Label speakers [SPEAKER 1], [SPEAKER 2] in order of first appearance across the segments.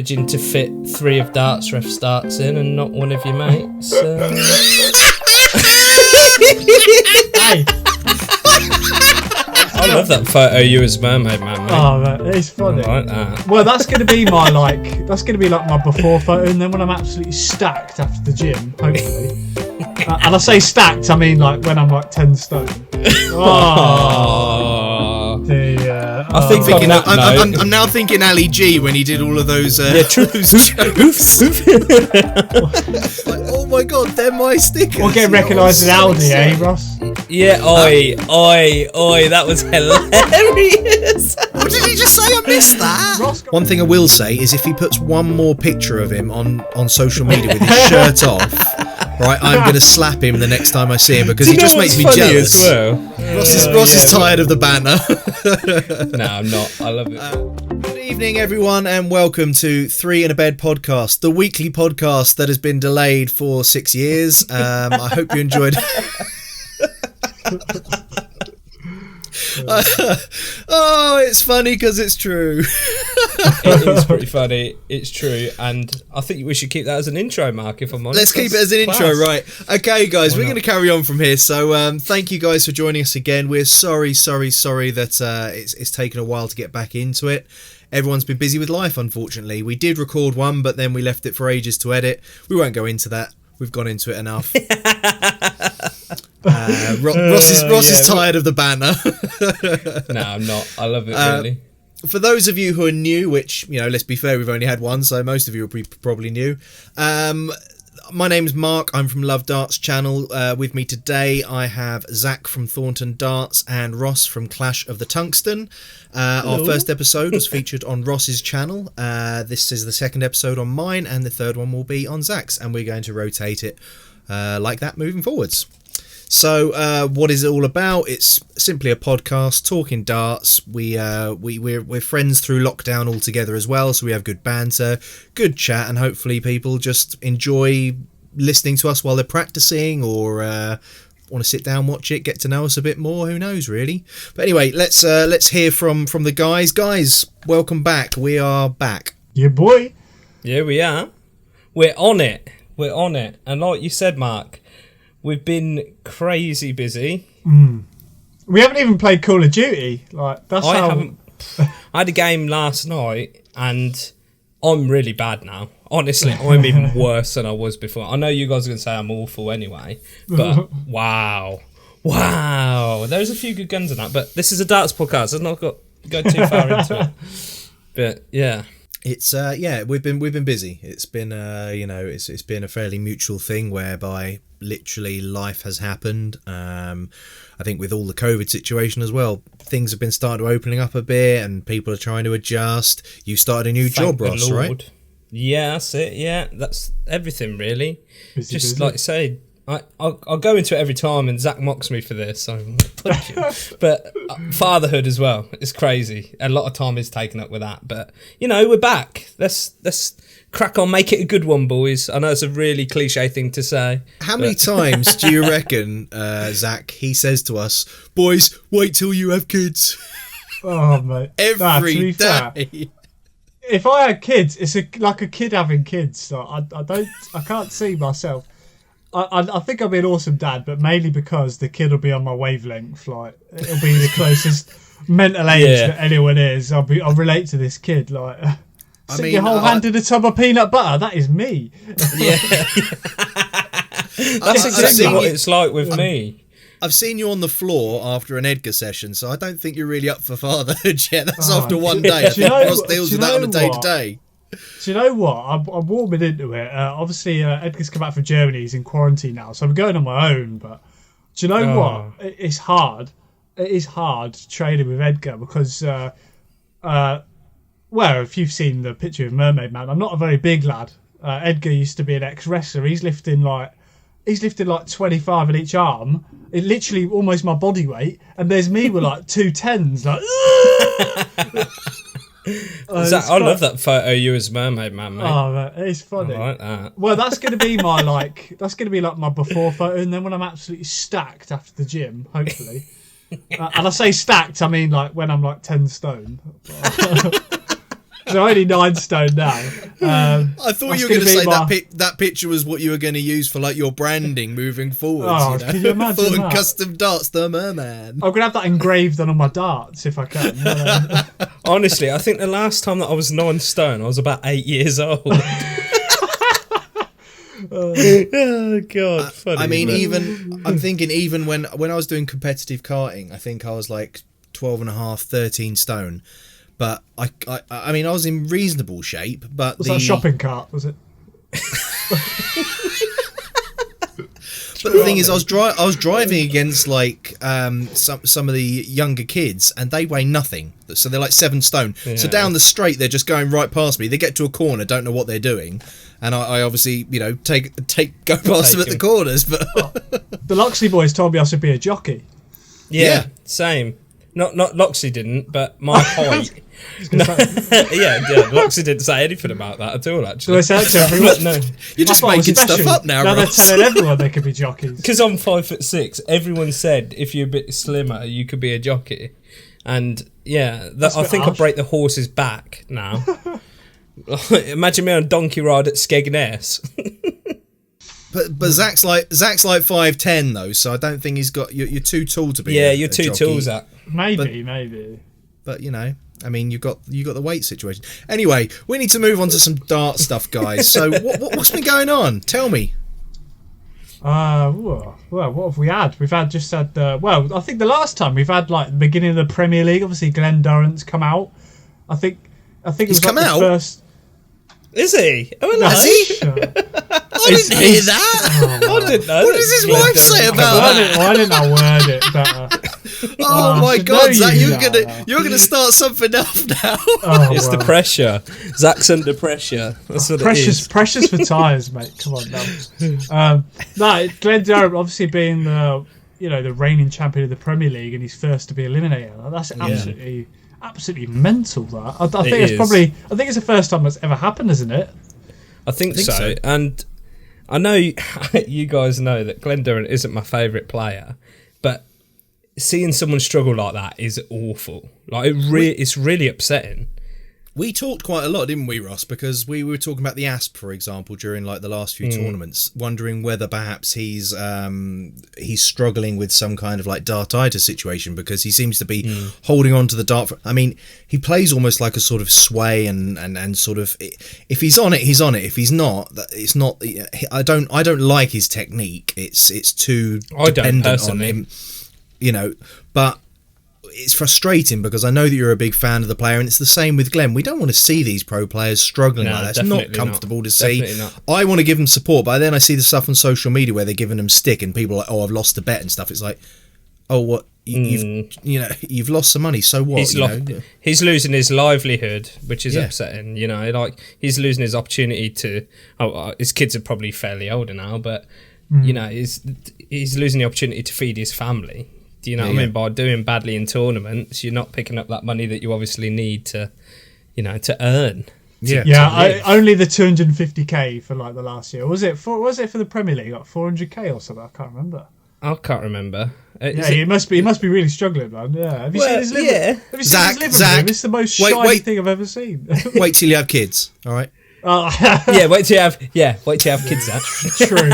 [SPEAKER 1] managing to fit 3 of Darts Ref starts in and not one of your mates.
[SPEAKER 2] Hey.
[SPEAKER 1] I love that photo of you as Mermaid Man, mate.
[SPEAKER 2] Oh, that is funny.
[SPEAKER 1] I like that.
[SPEAKER 2] Well, that's going to be my my before photo, and then when I'm absolutely stacked after the gym, hopefully. And I say stacked, I mean like when I'm like 10 stone. Oh, dear.
[SPEAKER 1] I think
[SPEAKER 3] I'm now thinking Ali G when he did all of those.
[SPEAKER 1] Hoofs.
[SPEAKER 3] Like, oh my god, they're my stickers.
[SPEAKER 2] We'll get recognised as Aldi, eh, Ross?
[SPEAKER 1] Yeah, oi, that was hilarious.
[SPEAKER 3] What did he just say? I missed that. One thing I will say is if he puts one more picture of him on social media with his shirt off, right, I'm going to slap him the next time I see him because he just makes me jealous.
[SPEAKER 1] As well?
[SPEAKER 3] Ross is tired of the banner.
[SPEAKER 1] No, I'm not. I love it.
[SPEAKER 3] Good evening, everyone, and welcome to 3 in a Bed podcast, the weekly podcast that has been delayed for 6 years. I hope you enjoyed. Oh, it's funny because it's true.
[SPEAKER 1] It is pretty funny. It's true, and I think we should keep that as an intro, Mark. If I'm honest,
[SPEAKER 3] let's keep it as an intro, right? Okay, guys, we're going to carry on from here. So, thank you guys for joining us again. We're sorry that it's taken a while to get back into it. Everyone's been busy with life, unfortunately. We did record one, but then we left it for ages to edit. We won't go into that. We've gone into it enough. Ross is tired of the banner.
[SPEAKER 1] No, I'm not. I love it, really.
[SPEAKER 3] For those of you who are new, which, let's be fair, we've only had one, so most of you are probably new. My name's Marc. I'm from LoveDarts channel. With me today, I have Zach from Thornton Darts and Ross from Clash of the Tungsten. Our first episode was featured on Ross's channel. This is the second episode on mine, and the third one will be on Zach's, and we're going to rotate it like that moving forwards. So, what is it all about? It's simply a podcast talking darts. We're friends through lockdown all together as well, so we have good banter, good chat, and hopefully people just enjoy listening to us while they're practicing or want to sit down, watch it, get to know us a bit more. Who knows, really? But anyway, let's hear from the guys. Guys, welcome back. We are back.
[SPEAKER 2] Yeah, boy.
[SPEAKER 1] Yeah, we are. We're on it. And like you said, Mark, we've been crazy busy.
[SPEAKER 2] We haven't even played Call of Duty. I had a game last night, and I'm really bad now. Honestly, I'm even worse than I was before. I know you guys are going to say I'm awful anyway, but wow. There's a few good guns in that, but this is a darts podcast. I've not go too far into it. But yeah.
[SPEAKER 3] It's we've been busy. It's been it's been a fairly mutual thing whereby literally life has happened. I think with all the COVID situation as well, things have been starting to opening up a bit, and people are trying to adjust. You started a new job, Ross, right?
[SPEAKER 1] Yeah, that's it. Yeah, that's everything really. Just like you say, I'll go into it every time, and Zach mocks me for this. So but fatherhood as well, it's crazy. A lot of time is taken up with that, but we're back. Let's crack on, make it a good one, boys. I know it's a really cliche thing to say.
[SPEAKER 3] How many times do you reckon, Zach, he says to us, boys, wait till you have kids?
[SPEAKER 2] Oh, mate.
[SPEAKER 3] Every day.
[SPEAKER 2] If I had kids, it's like a kid having kids. So I can't see myself. I think I'll be an awesome dad, but mainly because the kid will be on my wavelength. Like, it'll be the closest mental age that anyone is. I'll relate to this kid. Like, stick your whole hand in a tub of peanut butter. That is me.
[SPEAKER 1] Yeah, that's exactly what it's like with me.
[SPEAKER 3] I've seen you on the floor after an Edgar session, so I don't think you're really up for fatherhood yet. That's after one day. I think Ross deals with that on a day-to-day.
[SPEAKER 2] Do you know what? I'm warming into it. Obviously, Edgar's come back from Germany. He's in quarantine now, so I'm going on my own. But do you know what? It's hard. It is hard training with Edgar because, well, if you've seen the picture of Mermaid Man, I'm not a very big lad. Edgar used to be an ex-wrestler. He's lifting like 25 in each arm. It literally almost my body weight. And there's me with like 2 10s. Like,
[SPEAKER 1] Zach, I love that photo of you as Mermaid Man, mate.
[SPEAKER 2] Oh, man, it's funny.
[SPEAKER 1] I like that.
[SPEAKER 2] Well, that's going to be my my before photo, and then when I'm absolutely stacked after the gym, hopefully. And I say stacked, I mean like when I'm like 10 stone. I'm only 9 stone now.
[SPEAKER 3] I thought you were going to say that picture was what you were going to use for like your branding moving forwards.
[SPEAKER 2] Oh, can you imagine
[SPEAKER 3] Thornton
[SPEAKER 2] that?
[SPEAKER 3] Custom Darts, the merman.
[SPEAKER 2] I'm going to have that engraved on all my darts if I can.
[SPEAKER 1] Honestly, I think the last time that I was 9 stone, I was about 8 years old. Oh God! Funny,
[SPEAKER 3] I mean, I'm thinking even when I was doing competitive karting, I think I was like 12 and a half, 13 stone. But I mean, I was in reasonable shape. But
[SPEAKER 2] was that a shopping cart? Was it?
[SPEAKER 3] But the thing is, I was driving against like some of the younger kids, and they weigh nothing. So they're like 7 stone. Yeah. So down the straight, they're just going right past me. They get to a corner, don't know what they're doing, and I obviously go past them at the corners. But
[SPEAKER 2] the Loxley boys told me I should be a jockey.
[SPEAKER 1] Yeah. Same. Not Loxley didn't, but my height. Loxley didn't say anything about that at all. Actually,
[SPEAKER 2] so I said to everyone,
[SPEAKER 3] no, you're just making stuff up now.
[SPEAKER 2] Now they're telling everyone they could be jockeys.
[SPEAKER 1] Because I'm 5'6", everyone said if you're a bit slimmer, you could be a jockey, and I think I break the horse's back now. Imagine me on a donkey ride at Skegness.
[SPEAKER 3] But Zach's like 5'10" though, so I don't think he's got. You're too tall to be.
[SPEAKER 1] Yeah, you're too tall, Zach.
[SPEAKER 2] Maybe.
[SPEAKER 3] But I mean, you got the weight situation. Anyway, we need to move on to some dart stuff, guys. So what's been going on? Tell me.
[SPEAKER 2] Well, what have we had? We've had I think the last time we've had like the beginning of the Premier League. Obviously, Glenn Durrant's come out. I think it was
[SPEAKER 3] come
[SPEAKER 2] like
[SPEAKER 3] out?
[SPEAKER 2] the first.
[SPEAKER 1] Is he? Oh,
[SPEAKER 3] no. Has he? I didn't hear that.
[SPEAKER 1] I didn't know.
[SPEAKER 3] What does his wife say about that?
[SPEAKER 2] Why didn't I word it better?
[SPEAKER 3] Oh my God, Zach, you're gonna start something else now.
[SPEAKER 1] It's the pressure. Zach's under pressure. That's what it is.
[SPEAKER 2] Precious for tyres, mate. Come on now. No, Glenn Durrant obviously being the reigning champion of the Premier League and he's first to be eliminated. That's absolutely mental. That I think it's the first time that's ever happened, isn't it?
[SPEAKER 1] I think so. And I know you guys know that Glenn Durrant isn't my favourite player, but seeing someone struggle like that is awful. Like it's really upsetting.
[SPEAKER 3] We talked quite a lot, didn't we, Ross? Because we were talking about the ASP, for example, during like the last few tournaments, wondering whether perhaps he's struggling with some kind of like dartitis situation because he seems to be holding on to the dart. I mean, he plays almost like a sort of sway and sort of if he's on it, he's on it. If he's not, it's not. I don't like his technique. It's too dependent on him, but. It's frustrating because I know that you're a big fan of the player, and it's the same with Glenn. We don't want to see these pro players struggling like that. It's not comfortable to see. I want to give them support, but then I see the stuff on social media where they're giving them stick, and people are like, "Oh, I've lost a bet" and stuff. It's like, "Oh, what? You've lost some money. So what?"
[SPEAKER 1] He's losing his livelihood, which is upsetting. Like he's losing his opportunity to. His kids are probably fairly older now, but he's losing the opportunity to feed his family. Do you know what I mean? By doing badly in tournaments, you're not picking up that money that you obviously need to earn.
[SPEAKER 2] Only the 250k for like the last year. Was it for the Premier League? Like 400k or something? I can't remember.
[SPEAKER 1] I can't remember.
[SPEAKER 2] He must be really struggling, man. Yeah. Have you seen his liver?
[SPEAKER 1] Yeah.
[SPEAKER 2] Have you seen his living room? It's the most shiny thing I've ever seen.
[SPEAKER 3] Wait till you have kids. All right.
[SPEAKER 1] Wait till you have kids. That
[SPEAKER 2] true.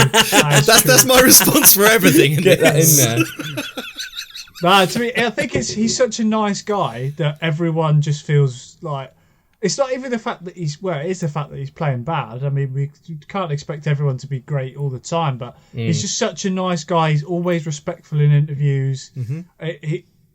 [SPEAKER 3] That's my response for everything.
[SPEAKER 1] Get that in there.
[SPEAKER 2] To me, I think he's such a nice guy that everyone just feels like it's not even the fact that it is the fact that he's playing bad. I mean, we can't expect everyone to be great all the time, but he's just such a nice guy. He's always respectful in interviews.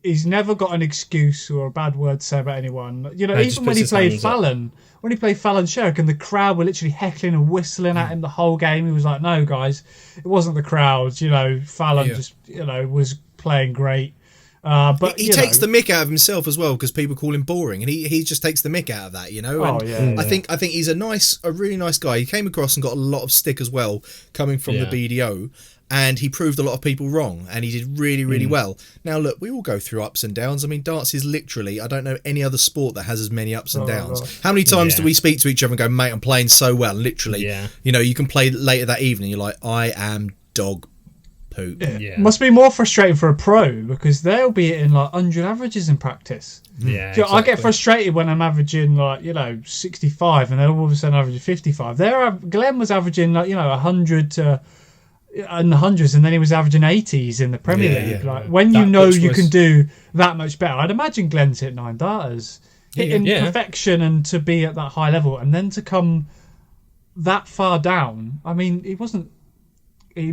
[SPEAKER 2] He's never got an excuse or a bad word to say about anyone. Even when he played Fallon Sherrick and the crowd were literally heckling and whistling at him the whole game, he was like, "No, guys, it wasn't the crowd. Fallon just was playing great." But
[SPEAKER 3] he takes the mick out of himself as well because people call him boring, and he just takes the mick out of that, I think he's a really nice guy. He came across and got a lot of stick as well coming from the BDO, and he proved a lot of people wrong, and he did really, really well. Now look, we all go through ups and downs. I mean, darts is literally, I don't know any other sport that has as many ups and downs. How many times do we speak to each other and go, "Mate, I'm playing so well," literally, you can play later that evening, you're like, "I am dog poop.
[SPEAKER 2] Yeah. Must be more frustrating for a pro because they'll be hitting like 100 averages in practice.
[SPEAKER 1] Yeah,
[SPEAKER 2] exactly. I get frustrated when I'm averaging like 65 and then all of a sudden averaging 55. Glenn was averaging like 100 to in the hundreds, and then he was averaging 80s in the Premier League. Like when you can do that much better, I'd imagine Glenn's hit 9 darters, hitting perfection, and to be at that high level, and then to come that far down. I mean, he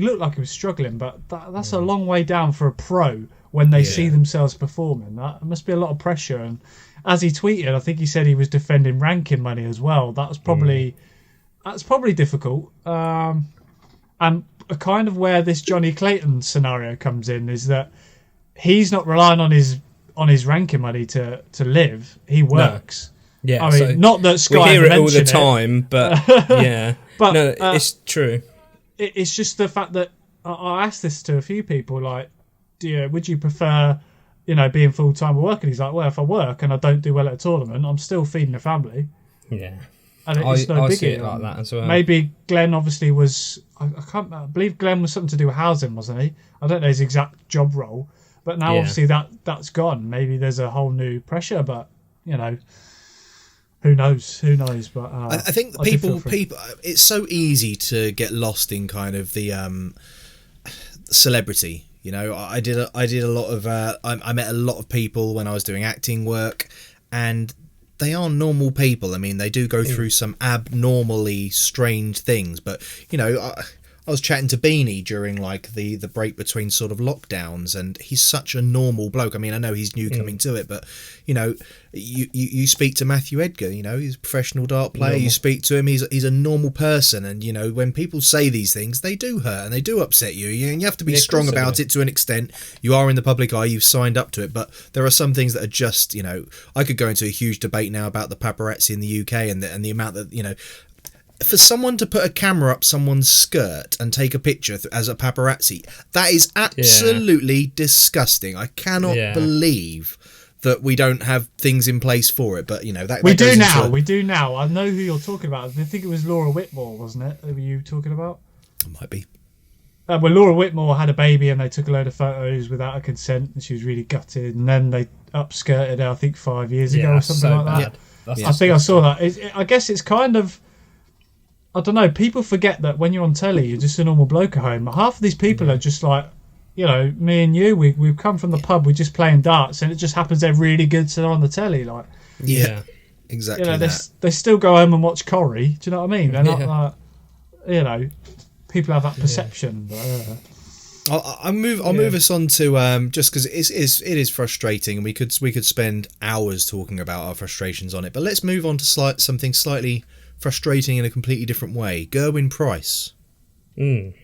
[SPEAKER 2] looked like he was struggling, but that's a long way down for a pro when they see themselves performing. That must be a lot of pressure. And as he tweeted, I think he said he was defending ranking money as well. That's probably difficult. And a kind of where this Johnny Clayton scenario comes in is that he's not relying on his ranking money to live. He works. No. Yeah, I mean, so not that Sky
[SPEAKER 1] we hear it all the time, but yeah, but no, it's true.
[SPEAKER 2] It's just the fact that I asked this to a few people, like, would you prefer, being full time or working? He's like, well, if I work and I don't do well at a tournament, I'm still feeding the family.
[SPEAKER 1] Yeah.
[SPEAKER 2] And it's no
[SPEAKER 1] I
[SPEAKER 2] biggie.
[SPEAKER 1] see it like that as well.
[SPEAKER 2] Maybe Glenn obviously was. I believe Glenn was something to do with housing, wasn't he? I don't know his exact job role, but now obviously that's gone. Maybe there's a whole new pressure, but who knows? Who knows? But
[SPEAKER 3] I think people. It's so easy to get lost in kind of the celebrity. I did a lot of. I met a lot of people when I was doing acting work, and they are normal people. I mean, they do go through some abnormally strange things, but I was chatting to Beanie during like the break between sort of lockdowns, and he's such a normal bloke. I mean, I know he's new coming to it, but you speak to Matthew Edgar, he's a professional dart player. Normal. You speak to him, he's a normal person, and when people say these things, they do hurt and they do upset you, and you have to be strong about it to an extent. You are in the public eye, you've signed up to it, but there are some things that are just, I could go into a huge debate now about the paparazzi in the UK and the amount that, for someone to put a camera up someone's skirt and take a picture as a paparazzi, that is absolutely disgusting. I cannot believe that we don't have things in place for it, but
[SPEAKER 2] we do now. We do now. I know who you're talking about. I think it was Laura Whitmore, wasn't it? Were you talking about?
[SPEAKER 3] It might be.
[SPEAKER 2] Well, Laura Whitmore had a baby and they took a load of photos without her consent, and she was really gutted. And then they upskirted her, I think 5 years ago or something like that. I think I saw that. I guess it's kind of. I don't know, people forget that when you're on telly, you're just a normal bloke at home. Half of these people are just like, me and you, we've come from the pub, we're just playing darts, and it just happens they're really good, so they're on the telly. Like,
[SPEAKER 3] exactly.
[SPEAKER 2] They still go home and watch Corrie. Do you know what I mean? They're not like, people have that perception.
[SPEAKER 3] I'll move us on to just because it is frustrating, and we could spend hours talking about our frustrations on it. But let's move on to something slightly frustrating in a completely different way. Gerwyn Price.
[SPEAKER 2] Is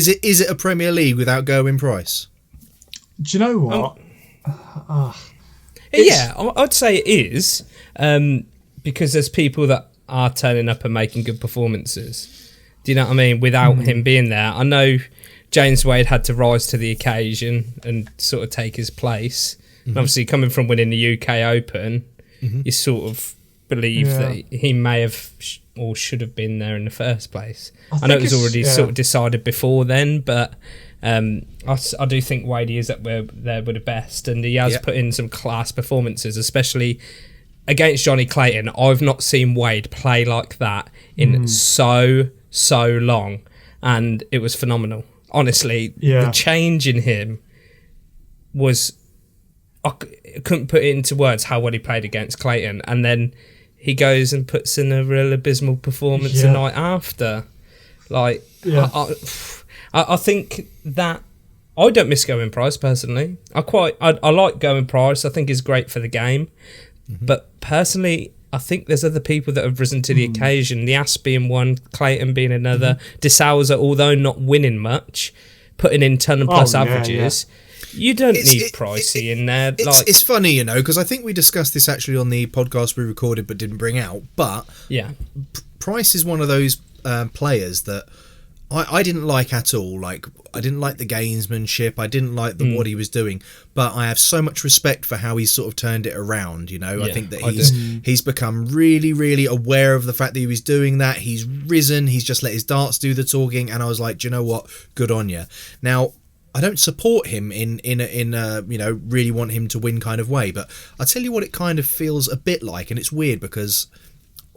[SPEAKER 3] it a Premier League without Gerwyn Price?
[SPEAKER 2] Do you know what?
[SPEAKER 1] I'd say it is, because there's people that are turning up and making good performances. Do you know what I mean? Without him being there, I know James Wade had to rise to the occasion and sort of take his place. And obviously, coming from winning the UK Open, you sort of believe that he may have or should have been there in the first place. I know it was already sort of decided before then, but I do think Wade is up there with the best, and he has put in some class performances, especially against Johnny Clayton. I've not seen Wade play like that in so long, and it was phenomenal. Honestly, the change in him was, I couldn't put it into words how well he played against Clayton, and then he goes and puts in a real abysmal performance the night after. Like, I think that I don't miss Gerwyn Price personally. I like Gerwyn Price. I think he's great for the game, but personally, I think there's other people that have risen to the occasion. The Ass being one, Clayton being another. De Souza, although not winning much, putting in 10 plus averages. You don't need Pricey in there.
[SPEAKER 3] It's funny, because I think we discussed this actually on the podcast we recorded but didn't bring out. But Price is one of those players that I didn't like at all. Like, I didn't like the gamesmanship. I didn't like what he was doing. But I have so much respect for how he's sort of turned it around. You know, I think that he's become really, really aware of the fact that he was doing that. He's risen. He's just let his darts do the talking. And I was like, do you know what? Good on you. Now, I don't support him in a you know, really want him to win kind of way. But I tell you what, it kind of feels a bit like, and it's weird because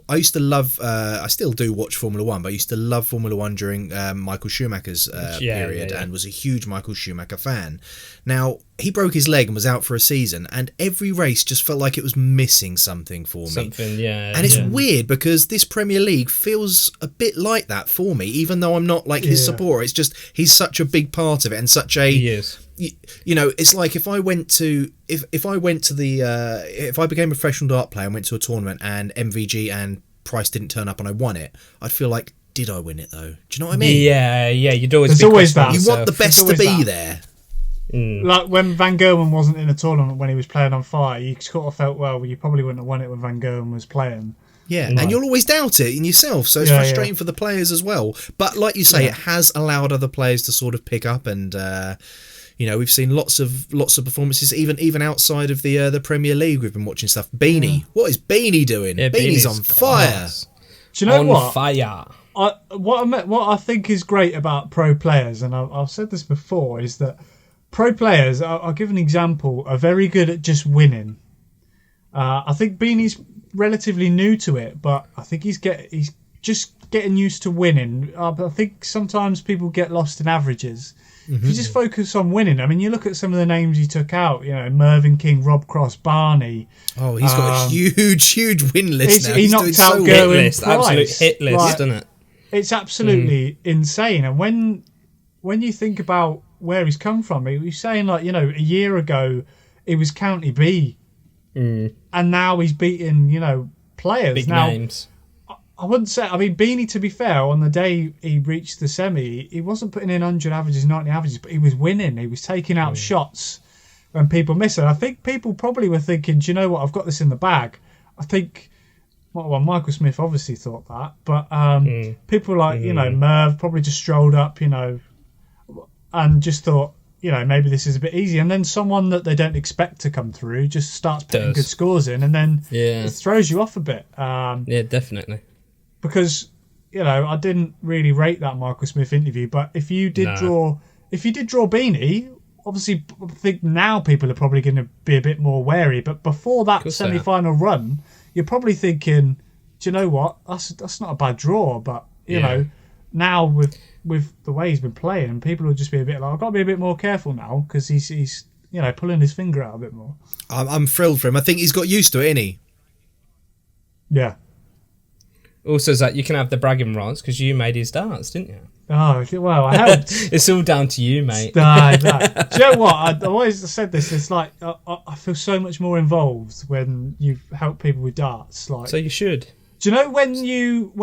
[SPEAKER 3] I used to love, I still do watch Formula 1, but I used to love Formula 1 during Michael Schumacher's period and was a huge Michael Schumacher fan. Now, he broke his leg and was out for a season, and every race just felt like it was missing something for me. And it's weird because this Premier League feels a bit like that for me, even though I'm not like his supporter. It's just, he's such a big part of it and such a...
[SPEAKER 1] He is.
[SPEAKER 3] You know, it's like if I went to if I became a professional dart player and went to a tournament and MVG and Price didn't turn up and I won it, I'd feel like, did I win it though? Do you know what I mean?
[SPEAKER 1] Yeah, you'd always.
[SPEAKER 2] There's always that.
[SPEAKER 3] You want the best to be there.
[SPEAKER 2] Like when Van Gerwen wasn't in a tournament when he was playing on fire, you sort of felt, well, you probably wouldn't have won it when Van Gerwen was playing.
[SPEAKER 3] Yeah, and you'll always doubt it in yourself, so it's frustrating for the players as well. But like you say, it has allowed other players to sort of pick up and. You know, we've seen lots of performances, even outside of the Premier League. We've been watching stuff. Beanie, what is Beanie doing? Yeah, Beanie's on fire.
[SPEAKER 2] Do you know what?
[SPEAKER 1] On fire.
[SPEAKER 2] What I think is great about pro players, and I've said this before, is that pro players, I'll give an example, are very good at just winning. I think Beanie's relatively new to it, but I think he's just getting used to winning. I think sometimes people get lost in averages. If you just focus on winning, I mean, you look at some of the names he took out, you know, Mervyn King, Rob Cross, Barney.
[SPEAKER 3] Oh, he's got a huge win list now.
[SPEAKER 2] He knocked out Gerwin Price.
[SPEAKER 1] Absolute hit list, isn't it?
[SPEAKER 2] It's absolutely insane. And when you think about where he's come from, he was saying, like, you know, a year ago, he was County B. And now he's beating, you know, players.
[SPEAKER 1] Big names.
[SPEAKER 2] I wouldn't say... I mean, Beanie, to be fair, on the day he reached the semi, he wasn't putting in 100 averages, 90 averages, but he was winning. He was taking out shots when people miss it. I think people probably were thinking, do you know what, I've got this in the bag. I think... Well, Michael Smith obviously thought that, but people like, you know, Merv probably just strolled up, you know, and just thought, you know, maybe this is a bit easy. And then someone that they don't expect to come through just starts putting good scores in, and then it throws you off a bit.
[SPEAKER 1] Yeah, definitely.
[SPEAKER 2] Because, you know, I didn't really rate that Michael Smith interview, but if you did draw Beanie, obviously I think now people are probably going to be a bit more wary. But before that semi-final run, you're probably thinking, do you know what? That's not a bad draw. But you know, now with the way he's been playing, people will just be a bit like, I've got to be a bit more careful now because he's you know, pulling his finger out a bit more.
[SPEAKER 3] I'm thrilled for him. I think he's got used to it, isn't he?
[SPEAKER 2] Yeah.
[SPEAKER 1] Also, Zach, you can have the bragging rights because you made his darts, didn't you?
[SPEAKER 2] Oh, well, I helped.
[SPEAKER 1] It's all down to you, mate.
[SPEAKER 2] Do you know what? I've always said this. It's like I feel so much more involved when you help people with darts. Like,
[SPEAKER 1] so you should.
[SPEAKER 2] Do you know when you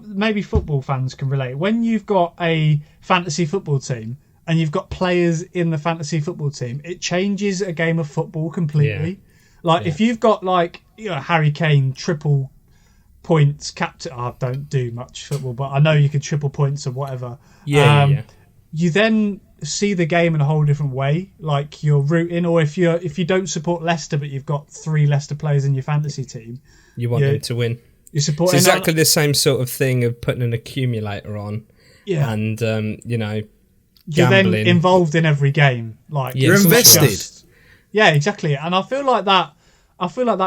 [SPEAKER 2] maybe football fans can relate, when you've got a fantasy football team and you've got players in the fantasy football team, it changes a game of football completely. Yeah. Like if you've got, like, you know, Harry Kane triple points captain. I don't do much football, but I know you can triple points or whatever. You then see the game in a whole different way. Like, you're rooting, or if you don't support Leicester but you've got 3 Leicester players in your fantasy team,
[SPEAKER 1] you want them to win.
[SPEAKER 2] You support.
[SPEAKER 1] It's exactly the same sort of thing of putting an accumulator on. Yeah, and you know,
[SPEAKER 2] you're
[SPEAKER 1] gambling.
[SPEAKER 2] then involved in every game. Like,
[SPEAKER 3] you're invested.
[SPEAKER 2] Yeah, exactly. And I feel like that.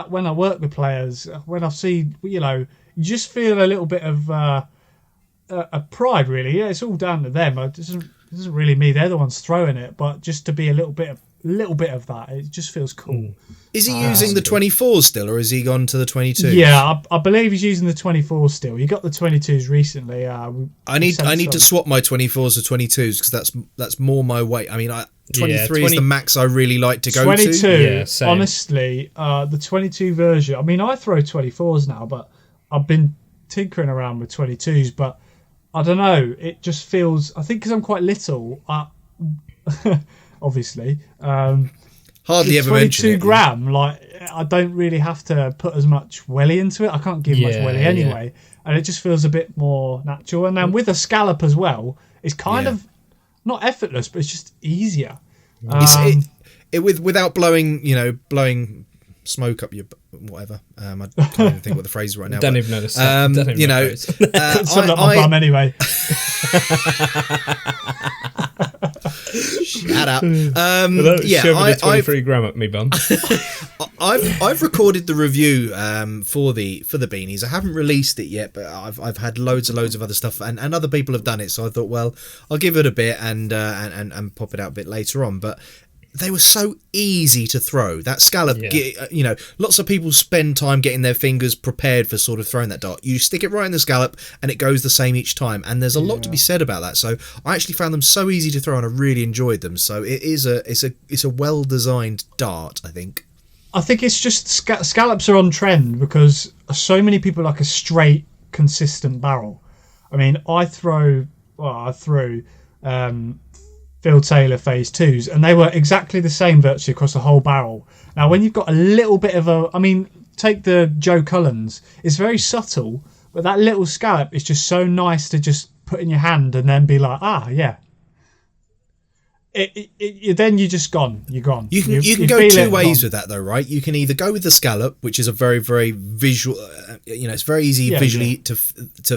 [SPEAKER 2] When I work with players, when I see, you know, you just feel a little bit of a pride, really. Yeah, it's all down to them. It isn't really me. They're the ones throwing it, but just to be a little bit of that, it just feels cool.
[SPEAKER 3] Is he using the 24s still, or has he gone to the 22s?
[SPEAKER 2] Yeah, I believe he's using the 24s still. He got the 22s recently.
[SPEAKER 3] I need to swap my 24s to 22s because that's more my weight. I mean, 23 is the max I really like to go
[SPEAKER 2] 22,
[SPEAKER 3] to.
[SPEAKER 2] 22, honestly, the 22 version. I mean, I throw 24s now, but I've been tinkering around with 22s. But I don't know. It just feels. I think because I'm quite little, obviously.
[SPEAKER 3] Hardly ever mention it.
[SPEAKER 2] 22 gram. Like, I don't really have to put as much welly into it. I can't give much welly anyway, and it just feels a bit more natural. And then with a scallop as well, it's kind of not effortless, but it's just easier.
[SPEAKER 3] Without blowing smoke up your whatever. I can't even think what the phrase is right now.
[SPEAKER 1] Don't even know the song.
[SPEAKER 2] Something up my bum anyway.
[SPEAKER 3] Shut up.
[SPEAKER 1] Shoving 23 gram up me bum.
[SPEAKER 3] I've recorded the review for the beanies. I haven't released it yet, but I've had loads of other stuff, and other people have done it. So I thought, well, I'll give it a bit and pop it out a bit later on. But they were so easy to throw. That scallop, lots of people spend time getting their fingers prepared for sort of throwing that dart. You stick it right in the scallop and it goes the same each time. And there's a lot to be said about that. So I actually found them so easy to throw and I really enjoyed them. So it's a well-designed dart, I think.
[SPEAKER 2] I think it's just scallops are on trend because so many people like a straight, consistent barrel. I mean, I threw Phil Taylor phase 2s and they were exactly the same virtually across the whole barrel. Now when you've got a little bit of take the Joe Cullens, it's very subtle, but that little scallop is just so nice to just put in your hand and then be like, then you're just gone. You're gone.
[SPEAKER 3] You can go two ways with that though, right? You can either go with the scallop, which is a very, very visual, it's very easy visually to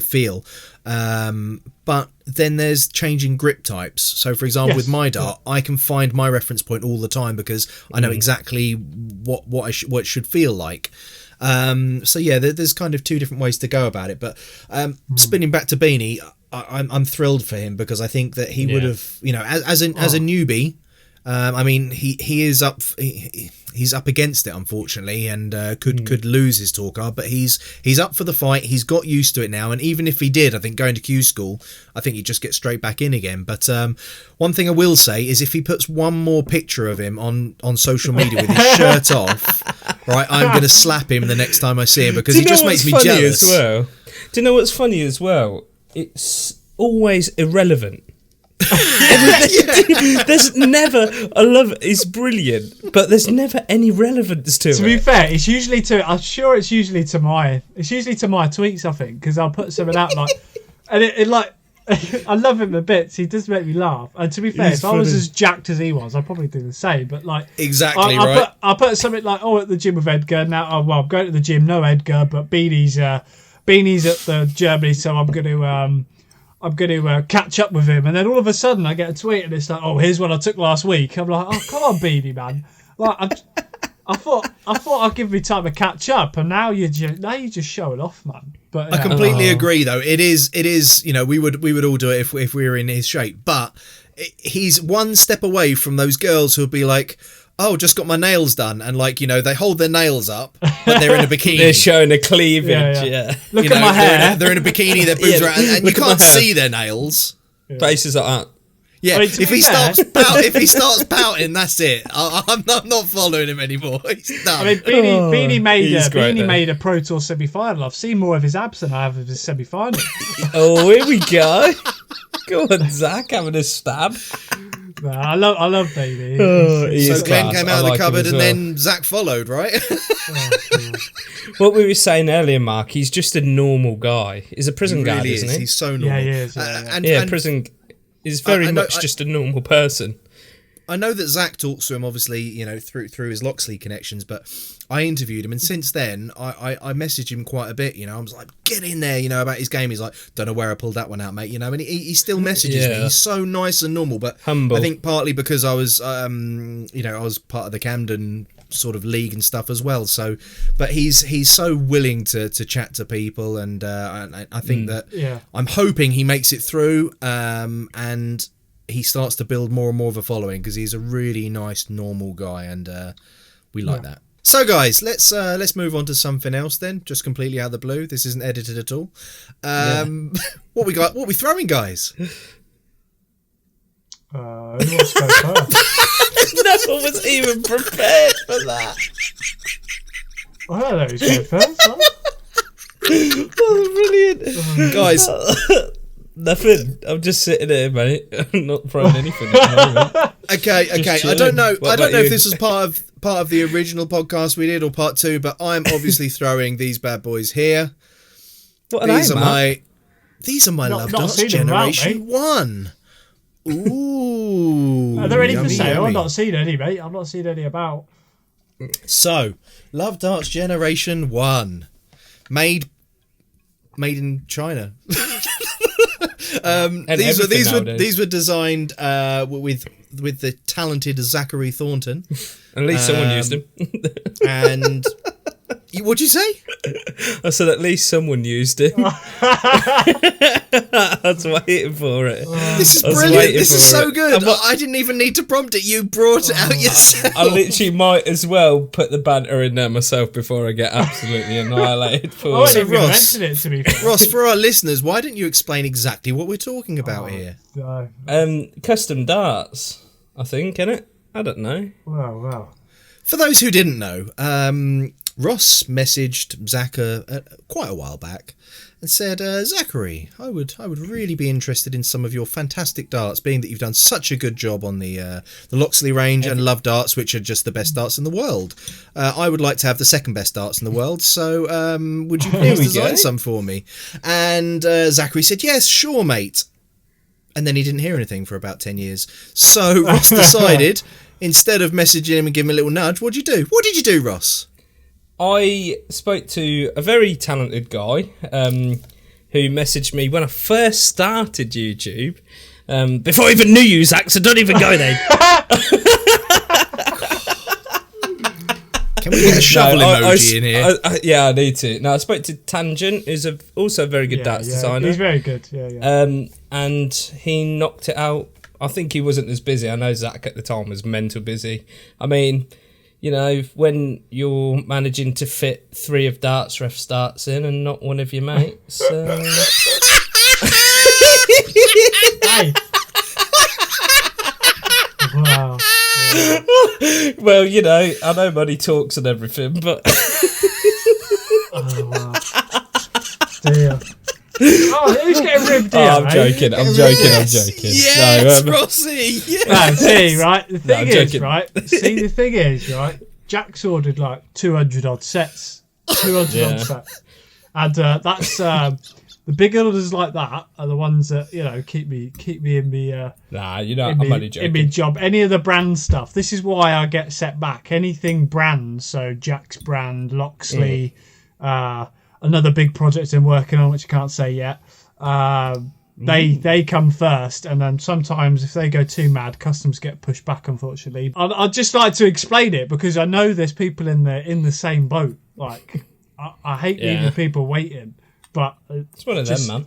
[SPEAKER 3] feel. But then there's changing grip types. So for example, with my dart, I can find my reference point all the time because I know exactly what it should feel like. There's kind of two different ways to go about it. But spinning back to Beanie, I'm thrilled for him because I think that he would have, as a newbie, he is up. He's up against it, unfortunately, and could lose his tour card. But he's up for the fight. He's got used to it now, and even if he did, I think going to Q school, I think he'd just get straight back in again. But one thing I will say is, if he puts one more picture of him on social media with his shirt off, right, I'm going to slap him the next time I see him because he just makes me jealous.
[SPEAKER 1] Do you know what's funny as well? It's always irrelevant. There's never, I love it, it's brilliant, but there's never any relevance to it.
[SPEAKER 2] To be fair, it's usually to my tweets, I think, because I'll put something out like, and it like, I love him a bit. He does make me laugh. And to be fair, if I was as jacked as he was, I'd probably do the same. But like,
[SPEAKER 3] exactly right.
[SPEAKER 2] I put something like, at the gym with Edgar now. I'm going to the gym, no Edgar, but Beanie's at the Germany, so I'm going to catch up with him. And then all of a sudden I get a tweet and it's like, here's what I took last week. I'm like, come on, Beanie, man. Like, I thought I'd give me time to catch up, and now you're just showing off, man. But
[SPEAKER 3] I completely agree, though. It is. We would all do it if we were in his shape. But he's one step away from those girls who'll be like, just got my nails done, and they hold their nails up, but they're in a bikini.
[SPEAKER 1] They're showing a cleavage. Yeah.
[SPEAKER 2] Look at my hair.
[SPEAKER 3] They're in a bikini. Their boobs are out, and you can't see their nails.
[SPEAKER 1] Faces like that.
[SPEAKER 3] Yeah, if he starts pouting, that's it. I'm not following him anymore. He's done.
[SPEAKER 2] I mean, Beanie made a Pro Tour semi-final. I've seen more of his abs than I have of his semi-final.
[SPEAKER 1] Here we go. Go on, Zach, having a stab.
[SPEAKER 2] No, I love Beanie.
[SPEAKER 3] So Glenn came out of the cupboard and then Zach followed, right?
[SPEAKER 1] What we were saying earlier, Mark, he's just a normal guy. He's a prison guard, isn't he?
[SPEAKER 3] He's so normal.
[SPEAKER 2] Yeah, he is.
[SPEAKER 1] Prison is very much just a normal person.
[SPEAKER 3] I know that Zach talks to him, obviously, through his Loxley connections, but I interviewed him, and since then, I messaged him quite a bit, I was like, get in there, about his game. He's like, don't know where I pulled that one out, mate, and he still messages me. He's so nice and normal, but humble. I think partly because I was, I was part of the Camden sort of league and stuff as well, but he's so willing to chat to people, and I think that I'm hoping he makes it through, and he starts to build more and more of a following because he's a really nice, normal guy, and we like that. So, guys, let's move on to something else then. Just completely out of the blue. This isn't edited at all. What we got? What we throwing, guys?
[SPEAKER 2] Who wants to go first?
[SPEAKER 1] No one was even prepared for that.
[SPEAKER 2] I don't know who's going first. Huh?
[SPEAKER 1] Brilliant,
[SPEAKER 3] guys.
[SPEAKER 1] Nothing. I'm just sitting here, mate. I'm not throwing anything at the moment.
[SPEAKER 3] Okay. I don't know if this was part of the original podcast we did or part 2, but I'm obviously throwing these bad boys here.
[SPEAKER 1] What are
[SPEAKER 3] these are my Love Darts Generation 1. Ooh.
[SPEAKER 2] Are there any for
[SPEAKER 3] yummy,
[SPEAKER 2] sale?
[SPEAKER 3] yummy.
[SPEAKER 2] I've not seen any, mate. I've not seen any about.
[SPEAKER 3] So, Love Darts Generation 1. Made in China. These were designed with the talented Zachary Thornton.
[SPEAKER 1] At least someone used them.
[SPEAKER 3] And what'd you say?
[SPEAKER 1] I said at least someone used it. I was waiting for it.
[SPEAKER 3] This is brilliant. This is so good. I didn't even need to prompt it. You brought it out yourself.
[SPEAKER 1] I literally might as well put the banter in there myself before I get absolutely annihilated.
[SPEAKER 2] I didn't even mention it to me.
[SPEAKER 3] Ross, for our listeners, why didn't you explain exactly what we're talking about here?
[SPEAKER 2] No.
[SPEAKER 1] Custom darts, I think, innit? I don't know.
[SPEAKER 2] Wow.
[SPEAKER 3] For those who didn't know, Ross messaged Zach quite a while back and said, Zachary, I would really be interested in some of your fantastic darts, being that you've done such a good job on the Loxley range and Love Darts, which are just the best darts in the world. I would like to have the second best darts in the world, so would you please design some for me? And Zachary said, yes, sure, mate. And then he didn't hear anything for about 10 years. So Ross decided, instead of messaging him and giving him a little nudge, what did you do? What did you do, Ross?
[SPEAKER 1] I spoke to a very talented guy who messaged me when I first started YouTube. Before I even knew you, Zach, so don't even go there.
[SPEAKER 3] Can we get a shovel emoji in here?
[SPEAKER 1] Yeah, I need to. Now, I spoke to Tangent, who's also a very good darts designer.
[SPEAKER 2] He's very good, yeah.
[SPEAKER 1] And he knocked it out. I think he wasn't as busy. I know Zach at the time was mental busy. I mean, you know, when you're managing to fit 3 of Darts Ref starts in and not one of your mates.
[SPEAKER 2] Hey. Wow. Yeah.
[SPEAKER 1] Well, you know, I know money talks and everything, but...
[SPEAKER 2] Oh, wow. Dear. Oh, who's getting ribbed here,
[SPEAKER 1] I'm joking.
[SPEAKER 3] Yes, no, Rossi. Yes.
[SPEAKER 2] See, right? The thing is, right? Jack's ordered like 200 odd sets. 200 odd sets. And that's the big orders like that are the ones that, you know, keep me in me
[SPEAKER 1] nah, you know, I'm only joking.
[SPEAKER 2] In my job. Any of the brand stuff. This is why I get set back. Anything brand, so Jack's brand, Loxley, another big project I'm working on, which I can't say yet. They come first, and then sometimes if they go too mad, customs get pushed back, unfortunately. I'd just like to explain it because I know there's people in the same boat. Like, I hate leaving people waiting, but
[SPEAKER 1] it's one of them, man.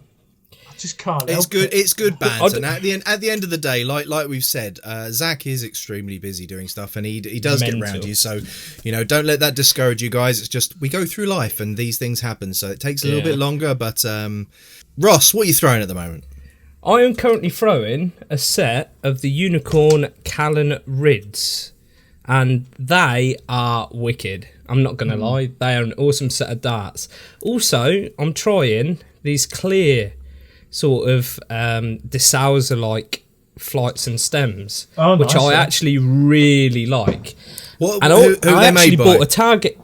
[SPEAKER 2] I just can't.
[SPEAKER 3] It's good banter. And at the end of the day, like we've said, Zach is extremely busy doing stuff, and he does get around you. So, you know, don't let that discourage you guys. It's just we go through life, and these things happen. So it takes a little bit longer. But Ross, what are you throwing at the moment?
[SPEAKER 1] I am currently throwing a set of the Unicorn Callan Rids, and they are wicked. I'm not going to lie. They are an awesome set of darts. Also, I'm trying these clear sort of Dessauser-like flights and stems, which I actually really like.
[SPEAKER 3] Who
[SPEAKER 1] I
[SPEAKER 3] they made by?
[SPEAKER 1] Bought a target.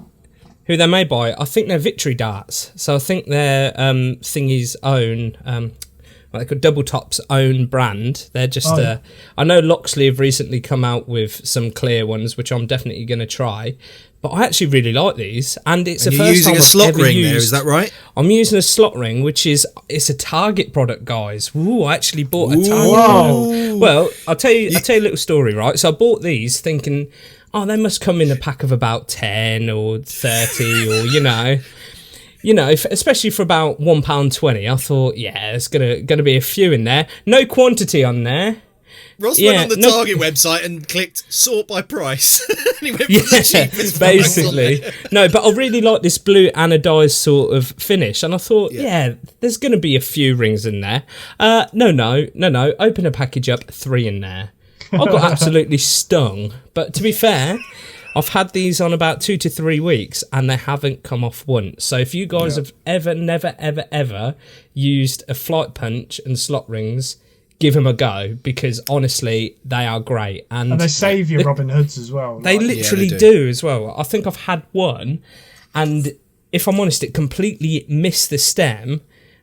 [SPEAKER 1] Who they're made by? I think they're Victory Darts. So I think they're Thingy's own, like a Double Top's own brand. They're just. I know Loxley have recently come out with some clear ones, which I'm definitely going to try. But I actually really like these, and it's the first time I've
[SPEAKER 3] slot
[SPEAKER 1] ever
[SPEAKER 3] ring
[SPEAKER 1] used.
[SPEAKER 3] there, is that right?
[SPEAKER 1] I'm using a slot ring, which it's a Target product, guys. Ooh, I actually bought a Target product. Well, I'll tell you a little story, right? So I bought these thinking, oh, they must come in a pack of about 10 or 30 or, you know, especially for about £1.20. I thought, yeah, there's gonna be a few in there. No quantity on there.
[SPEAKER 3] Ross went on the Target website and clicked sort by price. And he went for the cheapest
[SPEAKER 1] basically. No, but I really like this blue anodized sort of finish, and I thought, there's going to be a few rings in there. No. Open a package up, 3 in there. I got absolutely stung. But to be fair, I've had these on about 2 to 3 weeks, and they haven't come off once. So if you guys have ever used a flight punch and slot rings, give them a go, because honestly, they are great. And
[SPEAKER 2] they save you Robin Hoods as well.
[SPEAKER 1] They literally do as well. I think I've had one, and if I'm honest, it completely missed the stem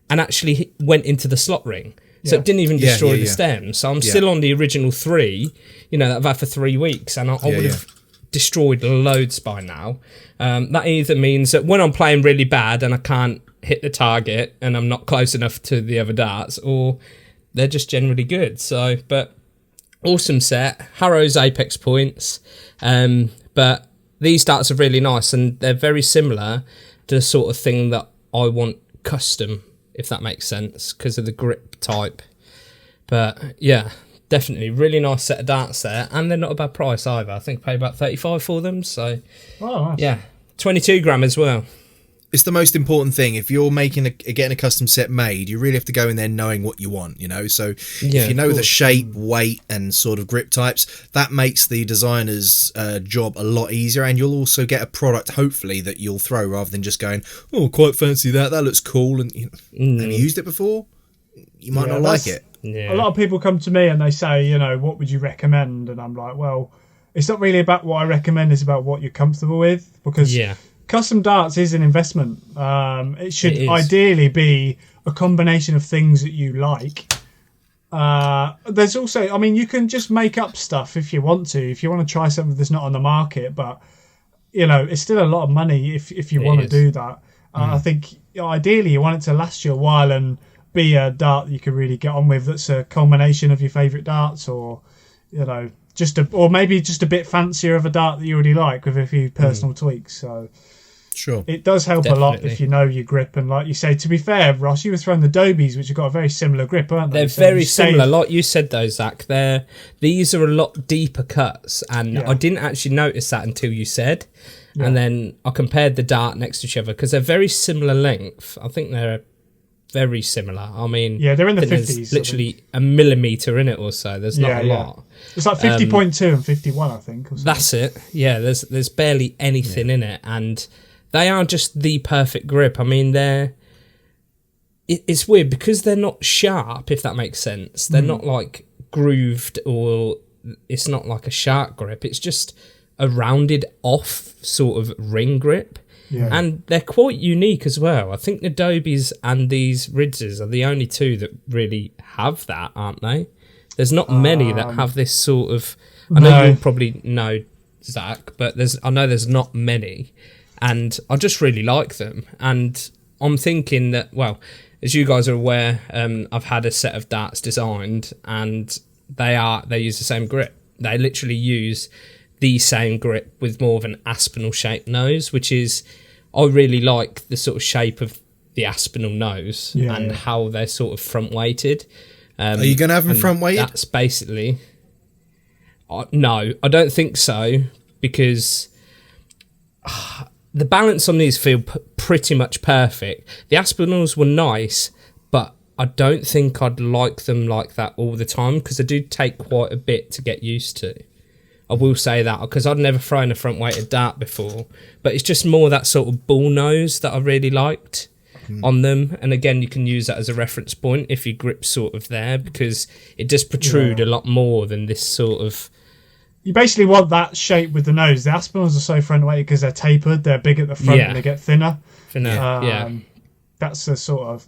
[SPEAKER 1] and actually went into the slot ring. So it didn't even destroy the
[SPEAKER 3] stem.
[SPEAKER 1] stem. So I'm still on the original 3, that I've had for 3 weeks, and I would have destroyed loads by now. That either means that when I'm playing really bad and I can't hit the target and I'm not close enough to the other darts, or they're just generally good. So, but awesome set. Harrow's apex points. But these darts are really nice, and they're very similar to the sort of thing that I want custom, if that makes sense, because of the grip type. But yeah, definitely really nice set of darts there, and they're not a bad price either. I think I paid about 35 for them. So
[SPEAKER 2] nice.
[SPEAKER 1] Yeah, 22 gram as well.
[SPEAKER 3] It's the most important thing. If you're getting a custom set made, you really have to go in there knowing what you want, So if you know the shape, weight, and sort of grip types, that makes the designer's job a lot easier, and you'll also get a product, hopefully, that you'll throw rather than just going, oh, quite fancy that looks cool, and have you used it before? You might not like it.
[SPEAKER 2] Yeah. A lot of people come to me and they say, what would you recommend? And I'm like, well, it's not really about what I recommend, it's about what you're comfortable with, because custom darts is an investment. It should ideally be a combination of things that you like. There's also, you can just make up stuff if you want to try something that's not on the market, but it's still a lot of money if you want to do that. I think ideally you want it to last you a while and be a dart that you can really get on with, that's a combination of your favourite darts, or or maybe just a bit fancier of a dart that you already like with a few personal tweaks. So
[SPEAKER 3] sure,
[SPEAKER 2] it does help a lot if you know your grip. And like you say, to be fair, Ross, you were throwing the Dobies, which have got a very similar grip, aren't they?
[SPEAKER 1] They're very similar. Like you said though, Zach, these are a lot deeper cuts, and I didn't actually notice that until you said. And then I compared the dart next to each other because they're very similar length. I think they're very similar.
[SPEAKER 2] They're in the 50s.
[SPEAKER 1] There's literally a millimetre in it or so. There's not a lot.
[SPEAKER 2] It's like 50.2 and 51, I think. Or
[SPEAKER 1] that's it. Yeah, there's barely anything in it, and they are just the perfect grip. It's weird because they're not sharp, if that makes sense. They're not like grooved, or it's not like a sharp grip. It's just a rounded off sort of ring grip. Yeah. And they're quite unique as well. I think the Dobies and these Ridzes are the only two that really have that, aren't they? There's not many that have this sort of... I know you'll probably know, Zach, but I know there's not many. And I just really like them. And I'm thinking that, well, as you guys are aware, I've had a set of darts designed, and they use the same grip. They literally use the same grip with more of an aspinal shaped nose, which is... I really like the sort of shape of the aspinal nose and how they're sort of front weighted.
[SPEAKER 3] Are you going to have them front weighted?
[SPEAKER 1] That's basically... no, I don't think so, because the balance on these feel pretty much perfect. The aspinals were nice, but I don't think I'd like them like that all the time, because they do take quite a bit to get used to. I will say that, because I'd never thrown a front weighted dart before, but it's just more that sort of bull nose that I really liked on them. And again, you can use that as a reference point if your grip's sort of there, because it does protrude a lot more than this sort of...
[SPEAKER 2] You basically want that shape with the nose. The aspinals are so front weighted because they're tapered, they're big at the front and they get thinner. That's the sort of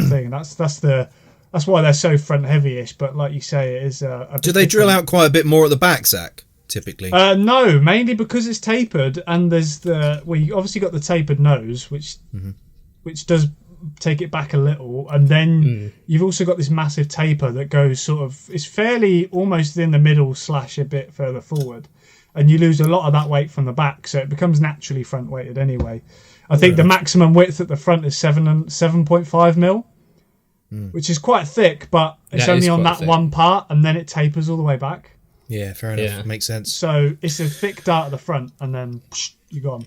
[SPEAKER 2] thing. That's why they're so front heavy-ish. But like you say, it is a
[SPEAKER 3] do they drill out quite a bit more at the back, Zach? Typically,
[SPEAKER 2] no, mainly because it's tapered, and there's you obviously got the tapered nose, which does take it back a little, and then you've also got this massive taper that goes sort of, it's fairly almost in the middle / a bit further forward, and you lose a lot of that weight from the back, so it becomes naturally front weighted anyway. I think the maximum width at the front is 7.5 mil. Which is quite thick, but it's only on that one part, and then it tapers all the way back.
[SPEAKER 3] Yeah, fair enough. Yeah. Makes sense.
[SPEAKER 2] So it's a thick dart at the front, and then you're gone.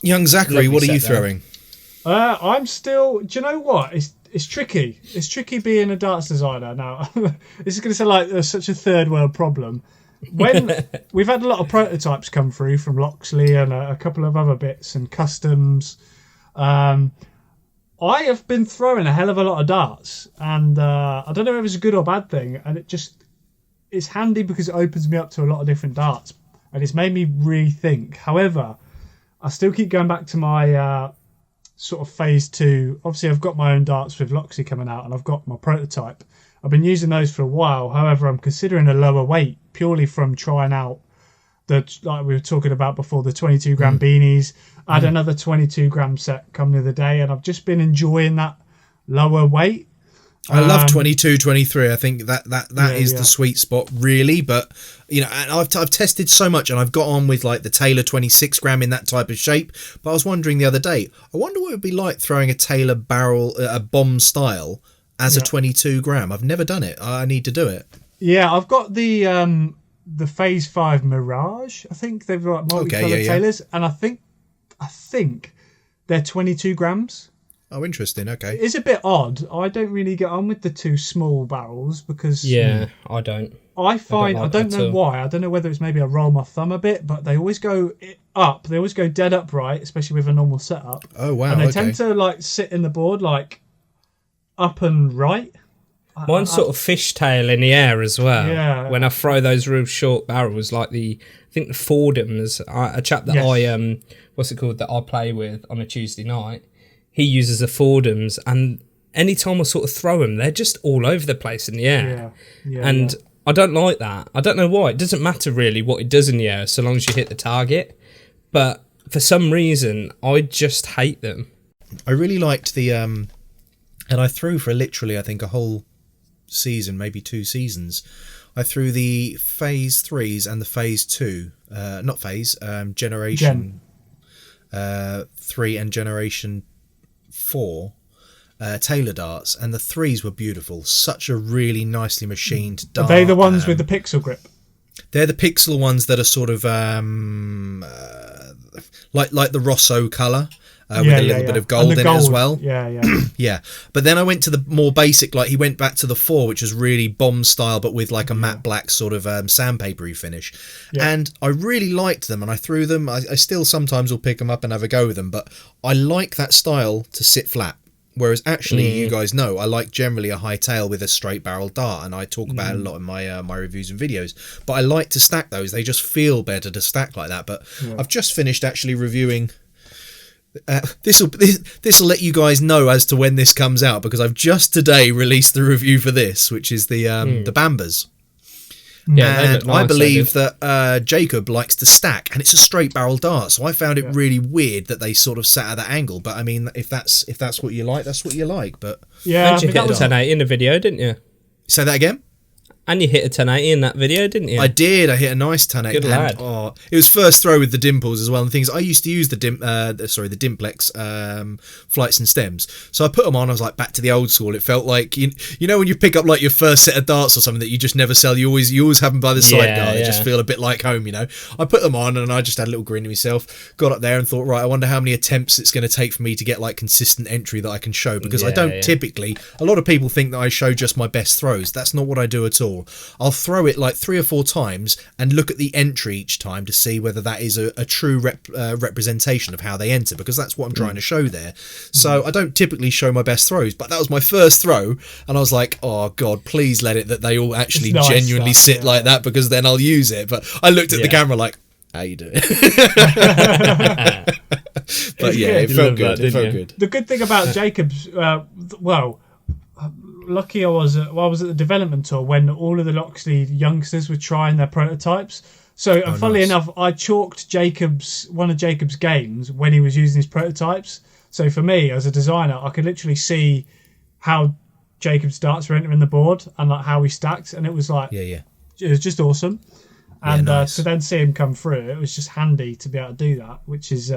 [SPEAKER 3] Young Zachary, what are you throwing?
[SPEAKER 2] I'm still... Do you know what? It's tricky. It's tricky being a darts designer. Now, this is going to sound like such a third world problem. When we've had a lot of prototypes come through from Loxley and a couple of other bits and customs... I have been throwing a hell of a lot of darts, and I don't know if it's a good or bad thing, and it's handy because it opens me up to a lot of different darts, and it's made me rethink. However, I still keep going back to my sort of phase 2. Obviously, I've got my own darts with Loxley coming out, and I've got my prototype, I've been using those for a while. However, I'm considering a lower weight purely from trying out like we were talking about before, the 22 gram beanies. I had another 22 gram set come the other day, and I've just been enjoying that lower weight.
[SPEAKER 3] I love 22, 23. I think that is the sweet spot, really. But you know, and I've tested so much, and I've got on with like the Taylor 26 gram in that type of shape. But I was wondering the other day, I wonder what it would be like throwing a Taylor barrel, a bomb style, as a 22 gram. I've never done it. I need to do it.
[SPEAKER 2] Yeah, I've got the Phase 5 Mirage. I think they've got multicolored Taylors, and I think they're 22 grams.
[SPEAKER 3] Oh, interesting. Okay.
[SPEAKER 2] It is a bit odd. I don't really get on with the two small barrels because...
[SPEAKER 1] Yeah, I don't.
[SPEAKER 2] I don't know why. I don't know whether it's maybe I roll my thumb a bit, but they always go up. They always go dead upright, especially with a normal setup.
[SPEAKER 3] Oh, wow.
[SPEAKER 2] And they tend to like sit in the board like up and right.
[SPEAKER 1] Mine's sort of fishtail in the air as well.
[SPEAKER 2] Yeah.
[SPEAKER 1] When I throw those real short barrels, like I think the Fordhams, a chap that that I play with on a Tuesday night, he uses the Fordhams, and anytime I sort of throw them, they're just all over the place in the air. And I don't like that. I don't know why. It doesn't matter really what it does in the air, so long as you hit the target. But for some reason, I just hate them.
[SPEAKER 3] I really liked the, and I threw for literally, I think, a whole season, maybe 2 seasons. I threw the Phase 3s and the Phase 2, Generation 3 and Generation 4 Taylor darts, and the 3s were beautiful. Such a really nicely machined dart.
[SPEAKER 2] Are they the ones with the pixel grip?
[SPEAKER 3] They're the pixel ones that are sort of like the Rosso colour. With a little bit of gold in it as well. Yeah. But then I went to the more basic, like he went back to the 4, which was really bomb style, but with like a matte black sort of sandpapery finish. Yeah. And I really liked them, and I threw them. I still sometimes will pick them up and have a go with them, but I like that style to sit flat. Whereas actually, you guys know, I like generally a high tail with a straight barrel dart, and I talk about it a lot in my my reviews and videos. But I like to stack those. They just feel better to stack like that. But I've just finished actually reviewing... This will let you guys know as to when this comes out, because I've just today released the review for this, which is the Bambas. Yeah, and I believe that Jacob likes to stack, and it's a straight barrel dart, so I found it really weird that they sort of sat at that angle. But I mean, if that's what you like, that's what you like. But
[SPEAKER 1] and you hit a 1080 in the video, didn't you?
[SPEAKER 3] Say that again.
[SPEAKER 1] And you hit a 1080 in that video, didn't you?
[SPEAKER 3] I did. I hit a nice 1080.
[SPEAKER 1] Good lad.
[SPEAKER 3] It was first throw with the dimples as well. And things I used to use the Dimplex flights and stems. So I put them on. I was like, back to the old school. It felt like you know when you pick up like your first set of darts or something that you just never sell. You always have them by the side guard. They just feel a bit like home, you know. I put them on and I just had a little grin to myself. Got up there and thought, right, I wonder how many attempts it's going to take for me to get like consistent entry that I can show, because I don't typically. A lot of people think that I show just my best throws. That's not what I do at all. I'll throw it like 3 or 4 times and look at the entry each time to see whether that is a true representation of how they enter, because that's what I'm trying to show there. So I don't typically show my best throws, but that was my first throw, and I was like, oh God, please let it that they all actually genuinely sit like that, because then I'll use it. But I looked at the camera like, how you doing? But it felt good. It felt good.
[SPEAKER 2] The good thing about Jacob's, lucky I was at the development tour when all of the Loxley youngsters were trying their prototypes. So, funnily enough, I chalked one of Jacob's games when he was using his prototypes. So for me, as a designer, I could literally see how Jacob's darts were entering the board and like how he stacked, and it was like, it was just awesome. And to then see him come through, it was just handy to be able to do that, which is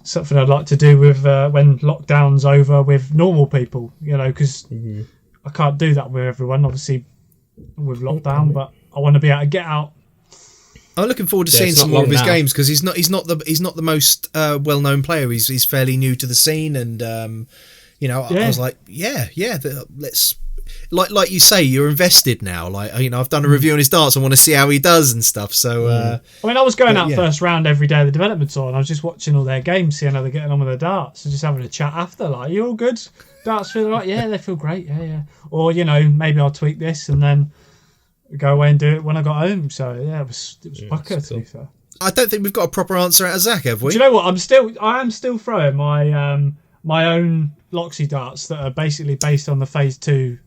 [SPEAKER 2] something I'd like to do with when lockdown's over with normal people, you know, because I can't do that with everyone, obviously, with lockdown. But I want to be able to get out.
[SPEAKER 3] I'm looking forward to seeing some more of his games, because he's not the most well-known player. He's fairly new to the scene, and you know, I was like, let's. Like you say, you're invested now. Like, you know, I've done a review on his darts. I want to see how he does and stuff. So,
[SPEAKER 2] I mean, I was going out first round every day of the development tour, and I was just watching all their games, seeing how they're getting on with their darts, and just having a chat after. Like, you all good? Darts feel right? Yeah, they feel great. Yeah. Or, you know, maybe I'll tweak this and then go away and do it when I got home. So yeah, it was pucker, to be fair.
[SPEAKER 3] I don't think we've got a proper answer out of Zach, have we?
[SPEAKER 2] Do you know what? I am still throwing my own Loxley darts that are basically based on the Phase 2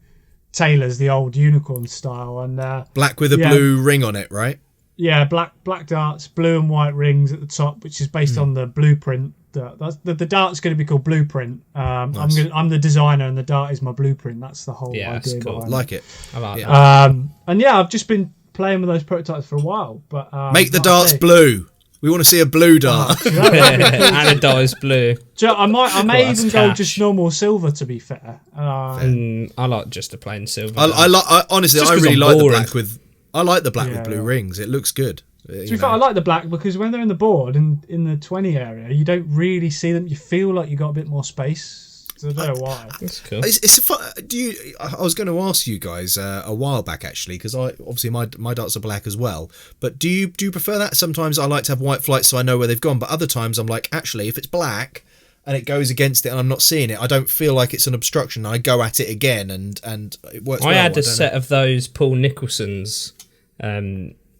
[SPEAKER 2] tailors, the old unicorn style, and
[SPEAKER 3] black with a blue ring on it, right?
[SPEAKER 2] Yeah, black darts, blue and white rings at the top, which is based on the blueprint. The dart's going to be called Blueprint. Nice. I'm the designer, and the dart is my blueprint. That's the whole idea.
[SPEAKER 1] That's cool.
[SPEAKER 3] Like it.
[SPEAKER 1] I like that.
[SPEAKER 2] And yeah, I've just been playing with those prototypes for a while. But
[SPEAKER 3] make the darts blue. We want to see a blue dart.
[SPEAKER 1] Anodized blue.
[SPEAKER 2] I may even go just normal silver. To be fair,
[SPEAKER 1] I like just a plain silver.
[SPEAKER 3] Honestly, I really like the black with. I like the black with blue rings. It looks good.
[SPEAKER 2] To be fair, I like the black because when they're in the board and in the 20 area, you don't really see them. You feel like you got a bit more space. So I don't know why.
[SPEAKER 1] That's cool.
[SPEAKER 3] I was going to ask you guys a while back actually, because obviously my darts are black as well. But do you prefer that? Sometimes I like to have white flights so I know where they've gone. But other times I'm like, actually, if it's black and it goes against it and I'm not seeing it, I don't feel like it's an obstruction. I go at it again and it works.
[SPEAKER 1] I had a set of those Paul Nicholson's.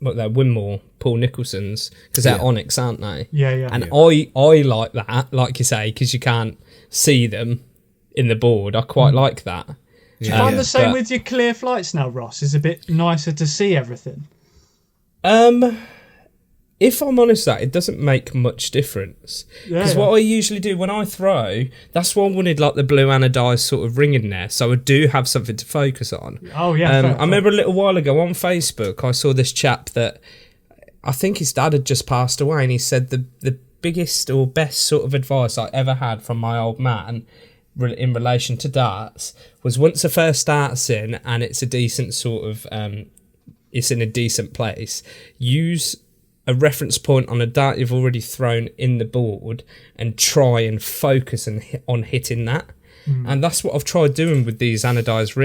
[SPEAKER 1] They're Winmore Paul Nicholson's, because they're onyx, aren't they?
[SPEAKER 2] Yeah.
[SPEAKER 1] And I like that, like you say, because you can't see them in the board. I quite like that.
[SPEAKER 2] Do you find the same with your clear flights now, Ross? Is it a bit nicer to see everything?
[SPEAKER 1] If I'm honest, it doesn't make much difference. Because what I usually do when I throw, that's why I wanted like the blue anodized sort of ring in there, so I do have something to focus on.
[SPEAKER 2] Oh yeah.
[SPEAKER 1] I remember a little while ago on Facebook, I saw this chap that I think his dad had just passed away, and he said the biggest or best sort of advice I ever had from my old man in relation to darts was, once the first dart's in and it's a decent sort of it's in a decent place, use a reference point on a dart you've already thrown in the board and try and focus on hitting that. And that's what I've tried doing with these anodized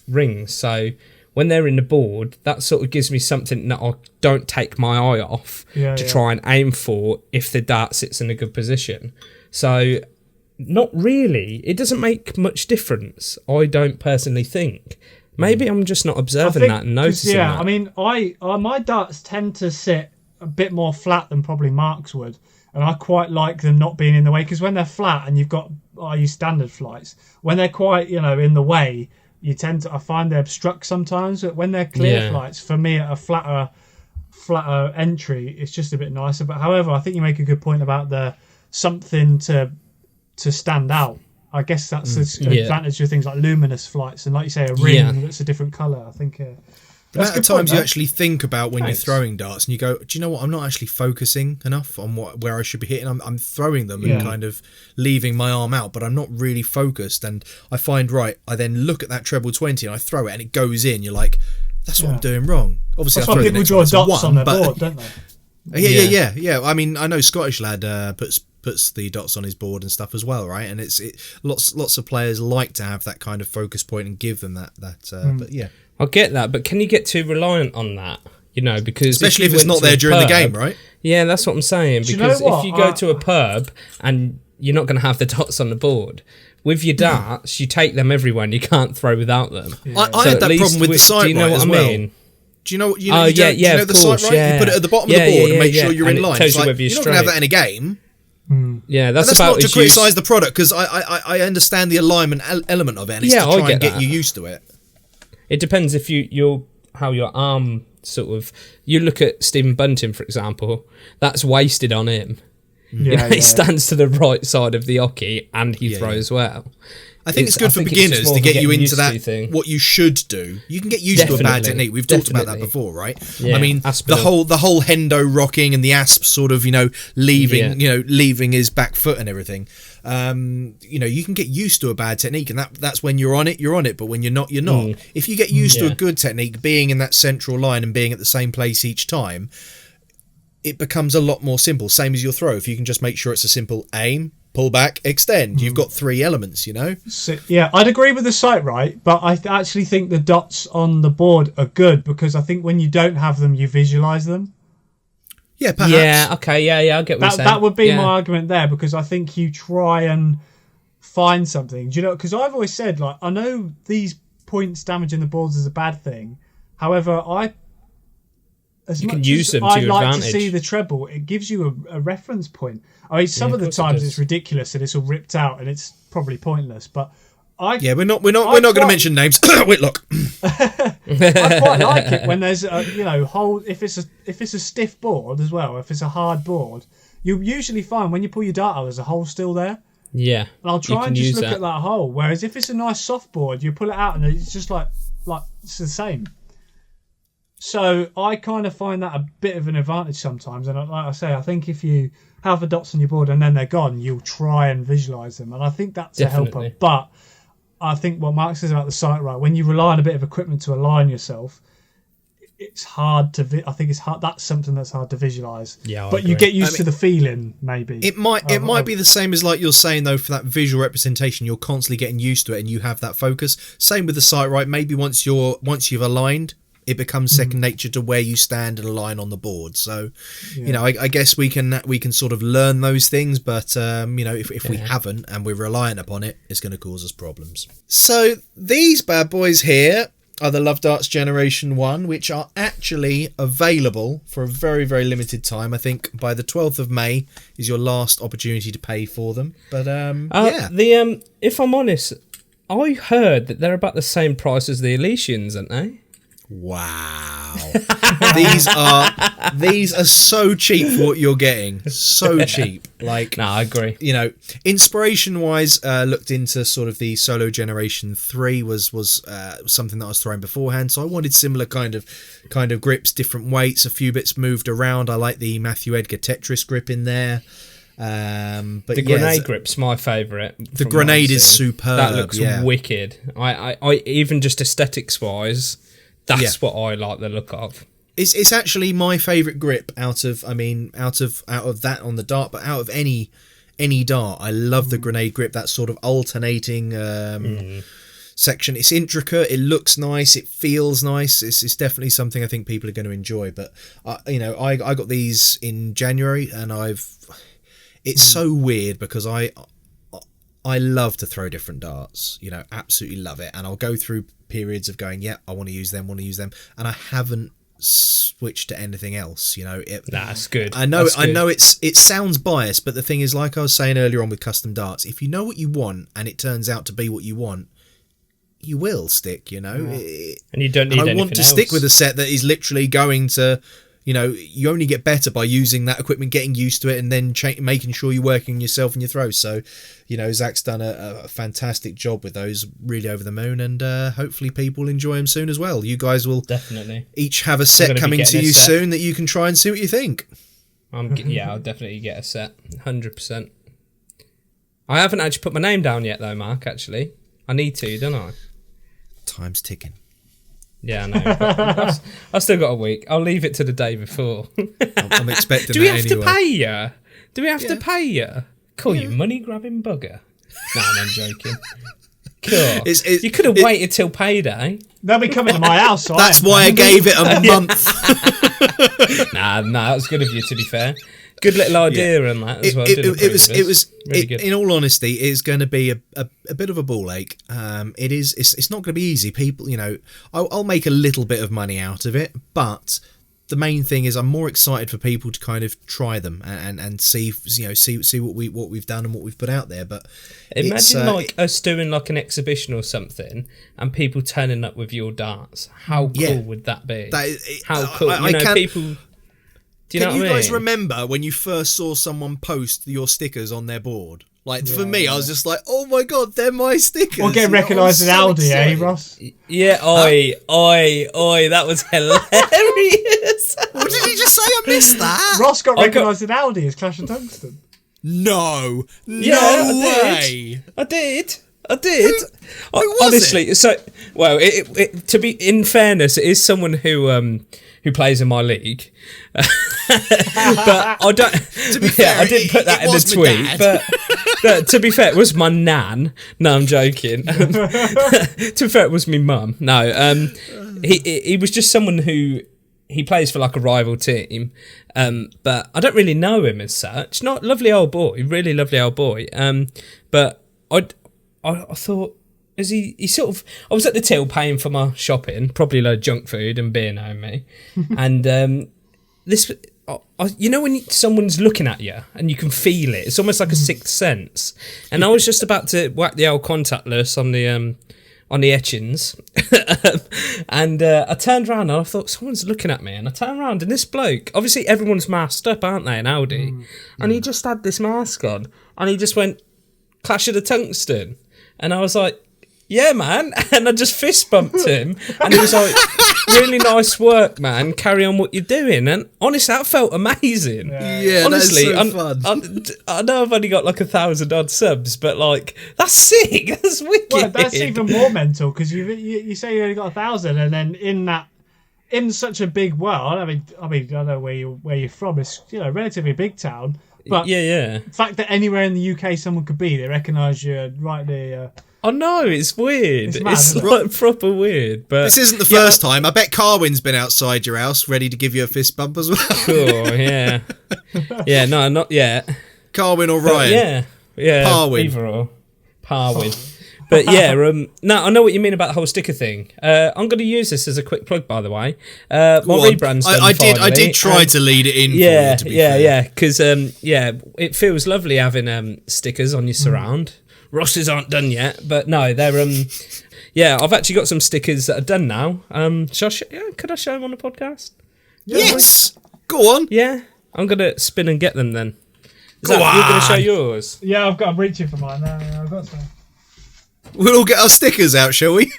[SPEAKER 1] rings. So when they're in the board, that sort of gives me something that I don't take my eye off to try and aim for if the dart sits in a good position. So not really. It doesn't make much difference, I don't personally think. Maybe I'm just not observing that and noticing that.
[SPEAKER 2] I mean, my darts tend to sit a bit more flat than probably Marc's would, and I quite like them not being in the way, because when they're flat and I use standard flights, when they're quite, in the way, I find they obstruct sometimes. But when they're clear flights, for me, at a flatter entry, it's just a bit nicer. But however, I think you make a good point about the something to stand out. I guess that's the advantage of things like luminous flights, and like you say, a ring that's a different colour. I think
[SPEAKER 3] the amount of times you actually think about when you're throwing darts and you go, do you know what, I'm not actually focusing enough on where I should be hitting. I'm throwing them and kind of leaving my arm out, but I'm not really focused. And I find, I then look at that treble 20 and I throw it and it goes in. You're like, that's what I'm doing wrong. Obviously,
[SPEAKER 2] that's why people draw dots on their board, don't they?
[SPEAKER 3] Yeah. I mean, I know Scottish lad puts the dots on his board and stuff as well, right? And lots of players like to have that kind of focus point and give them that. But yeah,
[SPEAKER 1] I get that, but can you get too reliant on that? Because
[SPEAKER 3] especially if it's not there during the game, right?
[SPEAKER 1] Yeah, that's what I'm saying. Because if you go to a pub and you're not going to have the dots on the board, with your darts, you take them everywhere and you can't throw without them.
[SPEAKER 3] Yeah. I had that problem with the sight.
[SPEAKER 1] Do you know what I mean?
[SPEAKER 3] Do you know what? You know the sight right? You put it at the bottom of the board and make sure you're in line. It's like, you're not going to have that in a game.
[SPEAKER 1] Yeah,
[SPEAKER 3] that's about not to criticise the product, because I understand the alignment element of it, and it's to try and get you used to it.
[SPEAKER 1] It depends if how your arm sort of. You look at Stephen Bunting, for example. That's wasted on him. He stands to the right side of the hockey and he throws well.
[SPEAKER 3] I think it's good for beginners to get you into that, what you should do. You can get used to a bad technique. We've talked about that before, right?
[SPEAKER 1] Yeah,
[SPEAKER 3] I mean, the whole hendo rocking and the asp sort of, leaving his back foot and everything. You can get used to a bad technique, and that's when you're on it, but when you're not, you're not. If you get used to a good technique, being in that central line and being at the same place each time, it becomes a lot more simple. Same as your throw. If you can just make sure it's a simple aim, pull back, extend. You've got 3 elements,
[SPEAKER 2] So, I'd agree with the sight, right? But I actually think the dots on the board are good, because I think when you don't have them, you visualise them.
[SPEAKER 3] Yeah, perhaps.
[SPEAKER 1] Yeah, okay, yeah, I get what you're saying.
[SPEAKER 2] That would be my argument there, because I think you try and find something. Do you know? Because I've always said, I know these points damaging the boards is a bad thing. However, as much as I like to see the treble, it gives you a reference point. I mean, some of the times it's ridiculous and it's all ripped out and it's probably pointless, but
[SPEAKER 3] we're not going to mention names. Whitlock.
[SPEAKER 2] I quite like it when there's hole. If it's a stiff board as well, if it's a hard board, you usually find when you pull your dart out, there's a hole still there.
[SPEAKER 1] Yeah,
[SPEAKER 2] and I'll try and just look at that hole. Whereas if it's a nice soft board, you pull it out and it's just like it's the same. So I kind of find that a bit of an advantage sometimes. And like I say, I think if you have the dots on your board and then they're gone, you'll try and visualise them. And I think that's
[SPEAKER 1] Definitely.
[SPEAKER 2] a helper. But I think what Marc says about the sight right, when you rely on a bit of equipment to align yourself, it's hard to. I think it's hard. That's something that's hard to visualise.
[SPEAKER 1] Yeah,
[SPEAKER 2] but you get used to the feeling. Maybe
[SPEAKER 3] it might be the same as like you're saying though. For that visual representation, you're constantly getting used to it, and you have that focus. Same with the sight right. Maybe once you've aligned, it becomes second nature to where you stand and align on the board. So, I guess we can sort of learn those things, but if we haven't and we're reliant upon it, it's going to cause us problems. So these bad boys here are the LoveDarts Generation 1, which are actually available for a very, very limited time. I think by the 12th of May is your last opportunity to pay for them. But
[SPEAKER 1] if I'm honest, I heard that they're about the same price as the Elysians, aren't they?
[SPEAKER 3] Wow. These are so cheap for what you're getting. So cheap. Like,
[SPEAKER 1] no, I agree.
[SPEAKER 3] Inspiration wise, looked into sort of the Solo Generation 3 was something that I was throwing beforehand. So I wanted similar kind of grips, different weights, a few bits moved around. I like the Matthew Edgar Tetris grip in there. But
[SPEAKER 1] the grenade grip's my favourite.
[SPEAKER 3] The grenade is superb.
[SPEAKER 1] That looks wicked. I even just aesthetics wise, that's what I like the look of.
[SPEAKER 3] It's actually my favourite grip out of that on the dart, but out of any dart, I love the grenade grip. That sort of alternating section. It's intricate. It looks nice. It feels nice. It's definitely something I think people are going to enjoy. But I got these in January, and it's so weird because I love to throw different darts. Absolutely love it, and I'll go through periods of going, I want to use them, and I haven't switched to anything else.
[SPEAKER 1] That's good.
[SPEAKER 3] I know it sounds biased, but the thing is, like I was saying earlier on with custom darts, if you know what you want and it turns out to be what you want, you will stick. And
[SPEAKER 1] you don't need anything else.
[SPEAKER 3] I want to stick with a set that is literally going to. You only get better by using that equipment, getting used to it, and then making sure you're working on yourself and your throws. So, Zach's done a fantastic job with those, really over the moon, and hopefully people enjoy them soon as well. You guys will
[SPEAKER 1] definitely
[SPEAKER 3] each have a set coming to you soon that you can try and see what you think.
[SPEAKER 1] I'll definitely get a set, 100%. I haven't actually put my name down yet, though, Marc, actually. I need to, don't I?
[SPEAKER 3] Time's ticking.
[SPEAKER 1] Yeah, I know. I've still got a week. I'll leave it to the day before.
[SPEAKER 3] I'm expecting.
[SPEAKER 1] Do we have to pay you? Do we have to pay you? Call you money grabbing bugger. No, I'm joking. Cool. You could have waited till payday.
[SPEAKER 2] They'll be coming to my house. So
[SPEAKER 3] that's why I gave it a month.
[SPEAKER 1] Nah, that was good of you. To be fair. Good little idea and that as well. It was
[SPEAKER 3] really good. In all honesty, it's going to be a bit of a ball ache. It's not going to be easy. People, I'll make a little bit of money out of it, but the main thing is I'm more excited for people to kind of try them and see what we've done and what we've put out there. But
[SPEAKER 1] imagine like us doing like an exhibition or something, and people turning up with your darts. How cool would that be? How cool! People.
[SPEAKER 3] Can you guys remember when you first saw someone post your stickers on their board? Like, for me, I was just like, oh my God, they're my stickers.
[SPEAKER 2] Or get recognised as Aldi, Ross?
[SPEAKER 1] Yeah, oi, that was hilarious.
[SPEAKER 3] What did he just say? I missed that.
[SPEAKER 2] Ross got recognised as Aldi as Clash of Tungsten.
[SPEAKER 3] No way.
[SPEAKER 1] I did.
[SPEAKER 3] Honestly,
[SPEAKER 1] so to be in fairness, it is someone who plays in my league. But I don't.
[SPEAKER 3] To be fair,
[SPEAKER 1] I didn't put that in the tweet. But to be fair, it was my nan. No, I'm joking. To be fair, it was my mum. No, he was just someone who he plays for like a rival team. But I don't really know him as such. Not lovely old boy, really lovely old boy. But I thought. He sort of... I was at the till paying for my shopping, probably a load of junk food and beer knowing me. And you know when someone's looking at you and you can feel it. It's almost like a sixth sense. And I was just about to whack the old contactless on the etchings, and I turned around and I thought someone's looking at me. And I turned around and this bloke, obviously everyone's masked up, aren't they, in Audi? And he just had this mask on and he just went, Clash of the Tungsten. And I was like, yeah, man. And I just fist bumped him. And he was like, really nice work, man. Carry on what you're doing. And honestly, that felt amazing.
[SPEAKER 3] Yeah,
[SPEAKER 1] honestly,
[SPEAKER 3] that's so fun.
[SPEAKER 1] I know I've only got like 1,000 odd subs, but like, that's sick. That's wicked.
[SPEAKER 2] Well, that's even more mental because you say you only got 1,000, and then in such a big world. I mean, I don't know where you're from. It's relatively big town. But
[SPEAKER 1] yeah.
[SPEAKER 2] The fact that anywhere in the UK someone could be, they recognise you right there.
[SPEAKER 1] I know, it's weird.
[SPEAKER 2] It's mad,
[SPEAKER 1] it's like proper weird. But
[SPEAKER 3] this isn't the first time. I bet Carwin's been outside your house ready to give you a fist bump as well.
[SPEAKER 1] Sure, yeah. Yeah, no, not yet.
[SPEAKER 3] Carwin or Ryan?
[SPEAKER 1] Yeah.
[SPEAKER 3] Parwin.
[SPEAKER 1] Either or. Parwin. But yeah, no, I know what you mean about the whole sticker thing. I'm going to use this as a quick plug, by the way. My rebrand's done
[SPEAKER 3] I did try to lead it in for you, to be fair.
[SPEAKER 1] Yeah, because it feels lovely having stickers on your surround. Rosses aren't done yet, but no, they're I've actually got some stickers that are done now. Could I show them on the podcast?
[SPEAKER 3] Yes, go on.
[SPEAKER 1] Yeah, I'm gonna spin and get them then.
[SPEAKER 3] Go on.
[SPEAKER 1] You're gonna show yours?
[SPEAKER 2] Yeah, I'm reaching for mine. I've got some.
[SPEAKER 3] We'll all get our stickers out, shall we?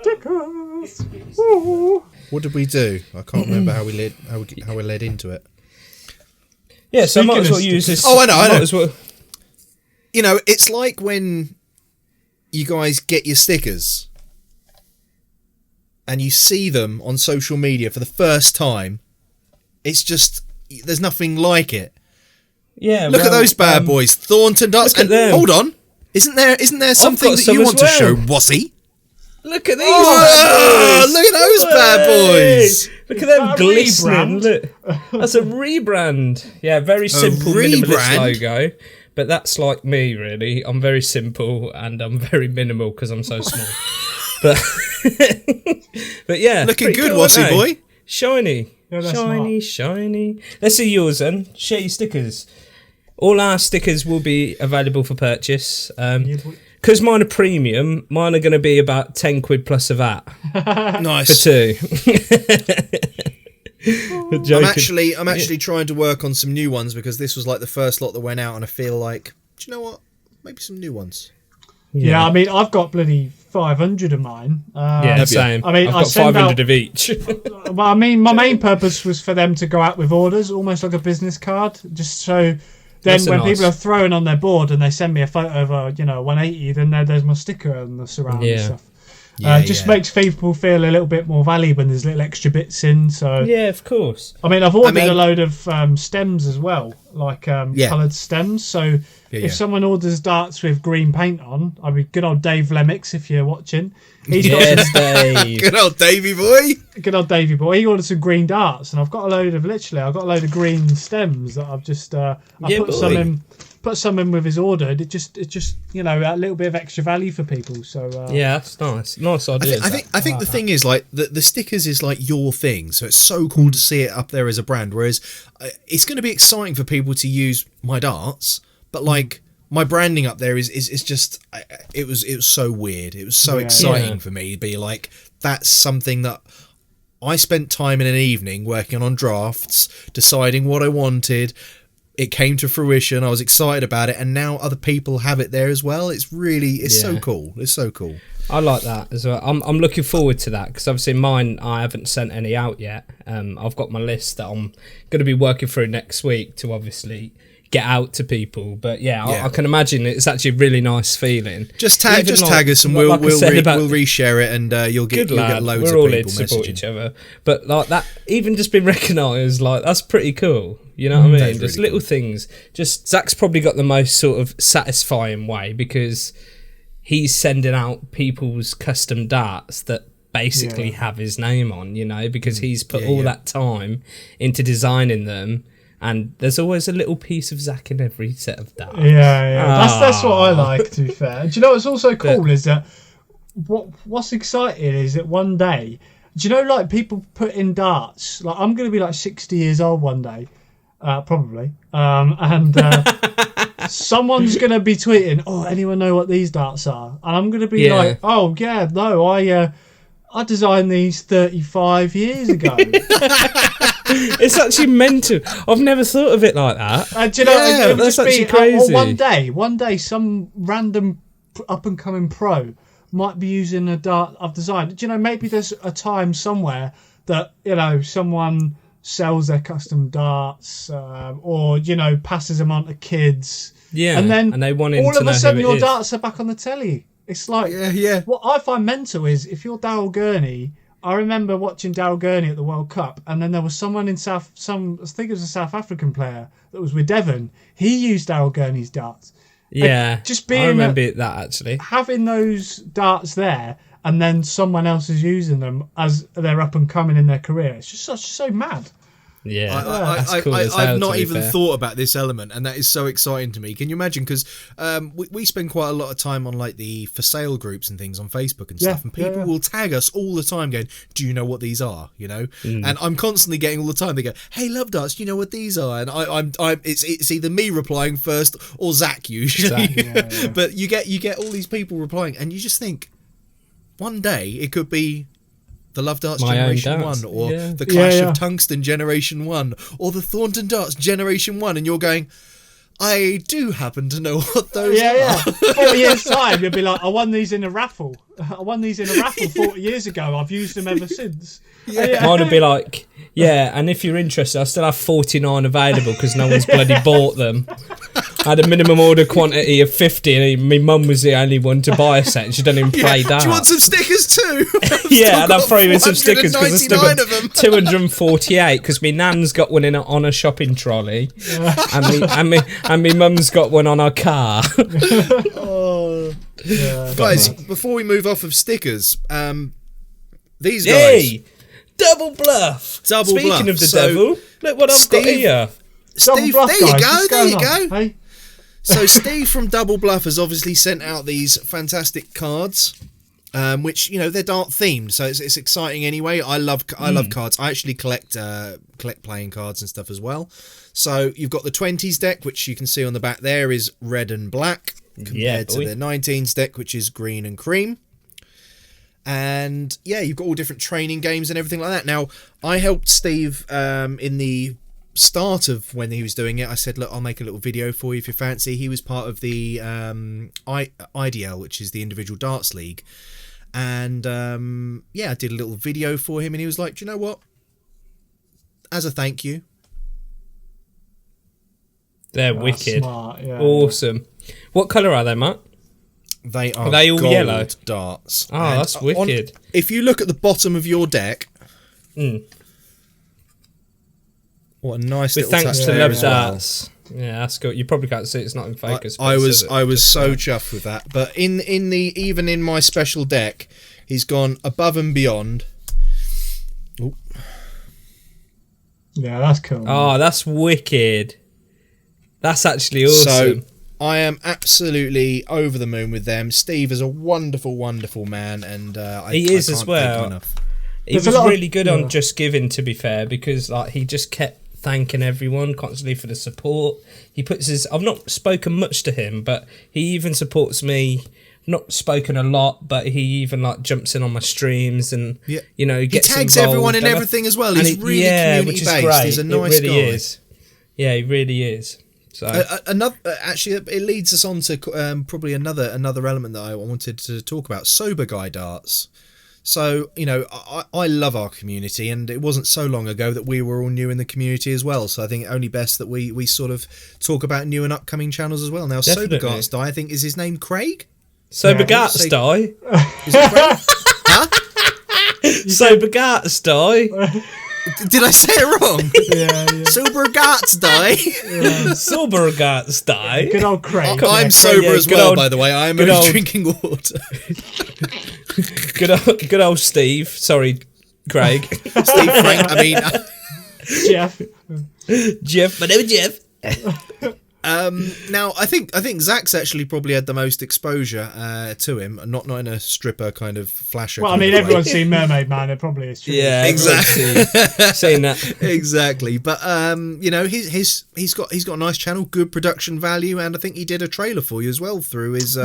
[SPEAKER 2] Stickers. Ooh.
[SPEAKER 3] What did we do? I can't remember how we led into it.
[SPEAKER 1] Yeah, so I might as well use this.
[SPEAKER 3] Oh, I know.
[SPEAKER 1] Might as well.
[SPEAKER 3] It's like when you guys get your stickers and you see them on social media for the first time. It's just, there's nothing like it.
[SPEAKER 1] Yeah,
[SPEAKER 3] look at those bad boys, Thornton Darts.
[SPEAKER 1] And
[SPEAKER 3] hold on, isn't there something that you want to show, Wassy?
[SPEAKER 1] Look at these!
[SPEAKER 3] Look at those bad boys!
[SPEAKER 1] Look at them glistening! Look, that's a rebrand. Yeah, very simple minimalist logo. But that's like me, really. I'm very simple and I'm very minimal because I'm so small. but yeah,
[SPEAKER 3] looking good,
[SPEAKER 1] cool,
[SPEAKER 3] Wassy boy.
[SPEAKER 1] Shiny, shiny. Let's see yours then. Share your stickers. All our stickers will be available for purchase. Because mine are premium, mine are going to be about 10 quid plus a VAT.
[SPEAKER 3] Nice.
[SPEAKER 1] For two.
[SPEAKER 3] I'm actually trying to work on some new ones because this was like the first lot that went out, and I feel like, do you know what? Maybe some new ones.
[SPEAKER 2] Yeah, I mean, I've got bloody 500 of mine.
[SPEAKER 1] Same.
[SPEAKER 2] I mean,
[SPEAKER 1] I've got 500 of each.
[SPEAKER 2] Well, I mean, my main purpose was for them to go out with orders, almost like a business card, just so then when people are throwing on their board and they send me a photo of a 180, then there's my sticker and the surround and stuff. Just makes people feel a little bit more valuable when there's little extra bits in. So
[SPEAKER 1] yeah, of course.
[SPEAKER 2] I mean, I've ordered a load of stems as well, like coloured stems. So if someone orders darts with green paint on, I mean, good old Dave Lemmix, if you're watching.
[SPEAKER 1] Yes, Dave.
[SPEAKER 3] Good old Davey boy.
[SPEAKER 2] Good old Davey boy. He ordered some green darts, and I've got a load of green stems that I've just put some in with his order. It just a little bit of extra value for people. So
[SPEAKER 1] yeah, that's nice idea.
[SPEAKER 3] I think the thing is, like, the stickers is like your thing, so it's so cool to see it up there as a brand. Whereas it's going to be exciting for people to use my darts, but like my branding up there is just it was so weird. It was so exciting for me to be like, that's something that I spent time in an evening working on drafts, deciding what I wanted. It came to fruition. I was excited about it, and now other people have it there as well. It's so cool. It's so cool.
[SPEAKER 1] I like that as well. I'm looking forward to that because obviously mine, I haven't sent any out yet. I've got my list that I'm going to be working through next week to obviously get out to people. But I can imagine it's actually a really nice feeling.
[SPEAKER 3] Just tag us and we'll reshare it, and you'll get loads of people messaging
[SPEAKER 1] each other. But like that, even just being recognised, like that's pretty cool. You know what I mean? Just really little things. Just Zach's probably got the most sort of satisfying way because he's sending out people's custom darts that basically have his name on, because he's put all that time into designing them. And there's always a little piece of Zach in every set of darts.
[SPEAKER 2] Yeah. That's what I like, to be fair. Do you know what's also cool is that what's exciting is that one day, Do you know, like, people put in darts? Like, I'm going to be like 60 years old one day, probably, and someone's going to be tweeting, "Oh, anyone know what these darts are?" And I'm going to be like, "Oh yeah, no, I designed these 35 years ago."
[SPEAKER 1] It's actually mental. I've never thought of it like that.
[SPEAKER 2] Do you know?
[SPEAKER 1] That's actually crazy.
[SPEAKER 2] One day, some random up and coming pro might be using a dart I've designed. Do you know, maybe there's a time somewhere that, you know, someone sells their custom darts, or, you know, passes them on to kids.
[SPEAKER 1] Yeah,
[SPEAKER 2] and then
[SPEAKER 1] they want
[SPEAKER 2] all
[SPEAKER 1] to
[SPEAKER 2] of
[SPEAKER 1] know
[SPEAKER 2] a sudden
[SPEAKER 1] who it
[SPEAKER 2] your
[SPEAKER 1] is.
[SPEAKER 2] darts are back on the telly. It's like, what I find mental is, if you're Daryl Gurney, I remember watching Daryl Gurney at the World Cup, and then there was someone I think it was a South African player that was with Devon. He used Daryl Gurney's darts.
[SPEAKER 1] Yeah,
[SPEAKER 2] just being
[SPEAKER 1] I remember that actually.
[SPEAKER 2] Having those darts there, and then someone else is using them as they're up and coming in their career. It's just so mad.
[SPEAKER 1] Yeah,
[SPEAKER 3] I've not even thought about this element, and that is so exciting to me. Can you imagine? Because we spend quite a lot of time on like the for sale groups and things on Facebook and stuff, and people will tag us all the time, going, "Do you know what these are?" You know, and I'm constantly getting all the time. They go, "Hey, Love Darts, do you know what these are?" And it's either me replying first or Zach usually. But you get all these people replying, and you just think, one day it could be the Love Darts Generation 1, or the Clash of Tungsten Generation 1, or the Thornton Darts Generation 1, and you're going, I do happen to know what those are.
[SPEAKER 2] 4 years' time, you'll be like, I won these in a raffle. 40 years ago. I've used them ever since.
[SPEAKER 1] Mine would be like, and if you're interested, I still have 49 available because no one's bloody bought them. I had a minimum order quantity of 50, and my mum was the only one to buy a set, and she doesn't even play darts.
[SPEAKER 3] Do you want some stickers too?
[SPEAKER 1] And I'll throw you some stickers because I still got
[SPEAKER 3] of them.
[SPEAKER 1] 248 because my nan's got one on a shopping trolley, and my mum's got one on our car.
[SPEAKER 3] Guys, before we move off of stickers, these guys,
[SPEAKER 1] double bluff. Speaking of the devil, look what I've got here.
[SPEAKER 3] Steve, there you go.
[SPEAKER 2] Hey?
[SPEAKER 3] So Steve from Double Bluff has obviously sent out these fantastic cards, which, you know, they're dart themed, so it's exciting anyway. I love cards. I actually collect playing cards and stuff as well. So you've got the 20s deck, which you can see on the back there is red and black, compared to the 19s deck, which is green and cream. And you've got all different training games and everything like that. Now, I helped Steve in the start of when he was doing it. I said, look, I'll make a little video for you if you fancy. He was part of the IDL, which is the Individual Darts League, and I did a little video for him, and he was like, do you know what, as a thank you,
[SPEAKER 1] they're wicked.
[SPEAKER 2] Smart,
[SPEAKER 1] awesome. What colour are they, Marc?
[SPEAKER 3] Are
[SPEAKER 1] they all
[SPEAKER 3] gold
[SPEAKER 1] yellow
[SPEAKER 3] darts?
[SPEAKER 1] That's wicked.
[SPEAKER 3] If you look at the bottom of your deck, what a nice little touch.
[SPEAKER 1] Thanks to LoveDarts. Yeah, that's good. You probably can't see it. It's not in focus.
[SPEAKER 3] I was so chuffed with that. But even in my special deck, he's gone above and beyond. Ooh.
[SPEAKER 2] Yeah, that's cool.
[SPEAKER 1] Oh, that's wicked. That's actually awesome.
[SPEAKER 3] So I am absolutely over the moon with them. Steve is a wonderful, wonderful man, and
[SPEAKER 1] he is as well. He was really good on Just Giving, to be fair, because like he just kept thanking everyone constantly for the support. He puts I've not spoken much to him, but he even supports me. Not spoken a lot, but he even like jumps in on my streams and you know, gets
[SPEAKER 3] he tags
[SPEAKER 1] involved.
[SPEAKER 3] Everyone and everything as well. He's really community based.
[SPEAKER 1] Great.
[SPEAKER 3] He's a nice guy.
[SPEAKER 1] Is. Yeah, he really is. So
[SPEAKER 3] actually, it leads us on to probably another element that I wanted to talk about: sober guy darts. So, you know, I love our community, and it wasn't so long ago that we were all new in the community as well. So I think only best that we sort of talk about new and upcoming channels as well. Now,
[SPEAKER 1] Definitely.
[SPEAKER 3] Sober Darts Die, I think, is his name Craig?
[SPEAKER 1] Sober Darts Die?
[SPEAKER 3] Is it Craig? Huh?
[SPEAKER 1] Sober Darts Die?
[SPEAKER 3] Did I say it wrong? Sober Darts Die?
[SPEAKER 1] Sober Darts Die?
[SPEAKER 2] Good old Craig.
[SPEAKER 3] I'm sober as well, by the way. I am only drinking water.
[SPEAKER 1] Good old Steve. Sorry, Craig.
[SPEAKER 3] Steve, Frank, I mean...
[SPEAKER 2] Jeff.
[SPEAKER 1] My name is Jeff.
[SPEAKER 3] Now, I think Zach's actually probably had the most exposure to him, not in a stripper kind of flasher.
[SPEAKER 2] Well, I mean, everyone's seen Mermaid Man. It probably is true.
[SPEAKER 1] Yeah,
[SPEAKER 3] exactly.
[SPEAKER 1] Seen that.
[SPEAKER 3] Exactly. But he's got a nice channel, good production value, and I think he did a trailer for you as well through his.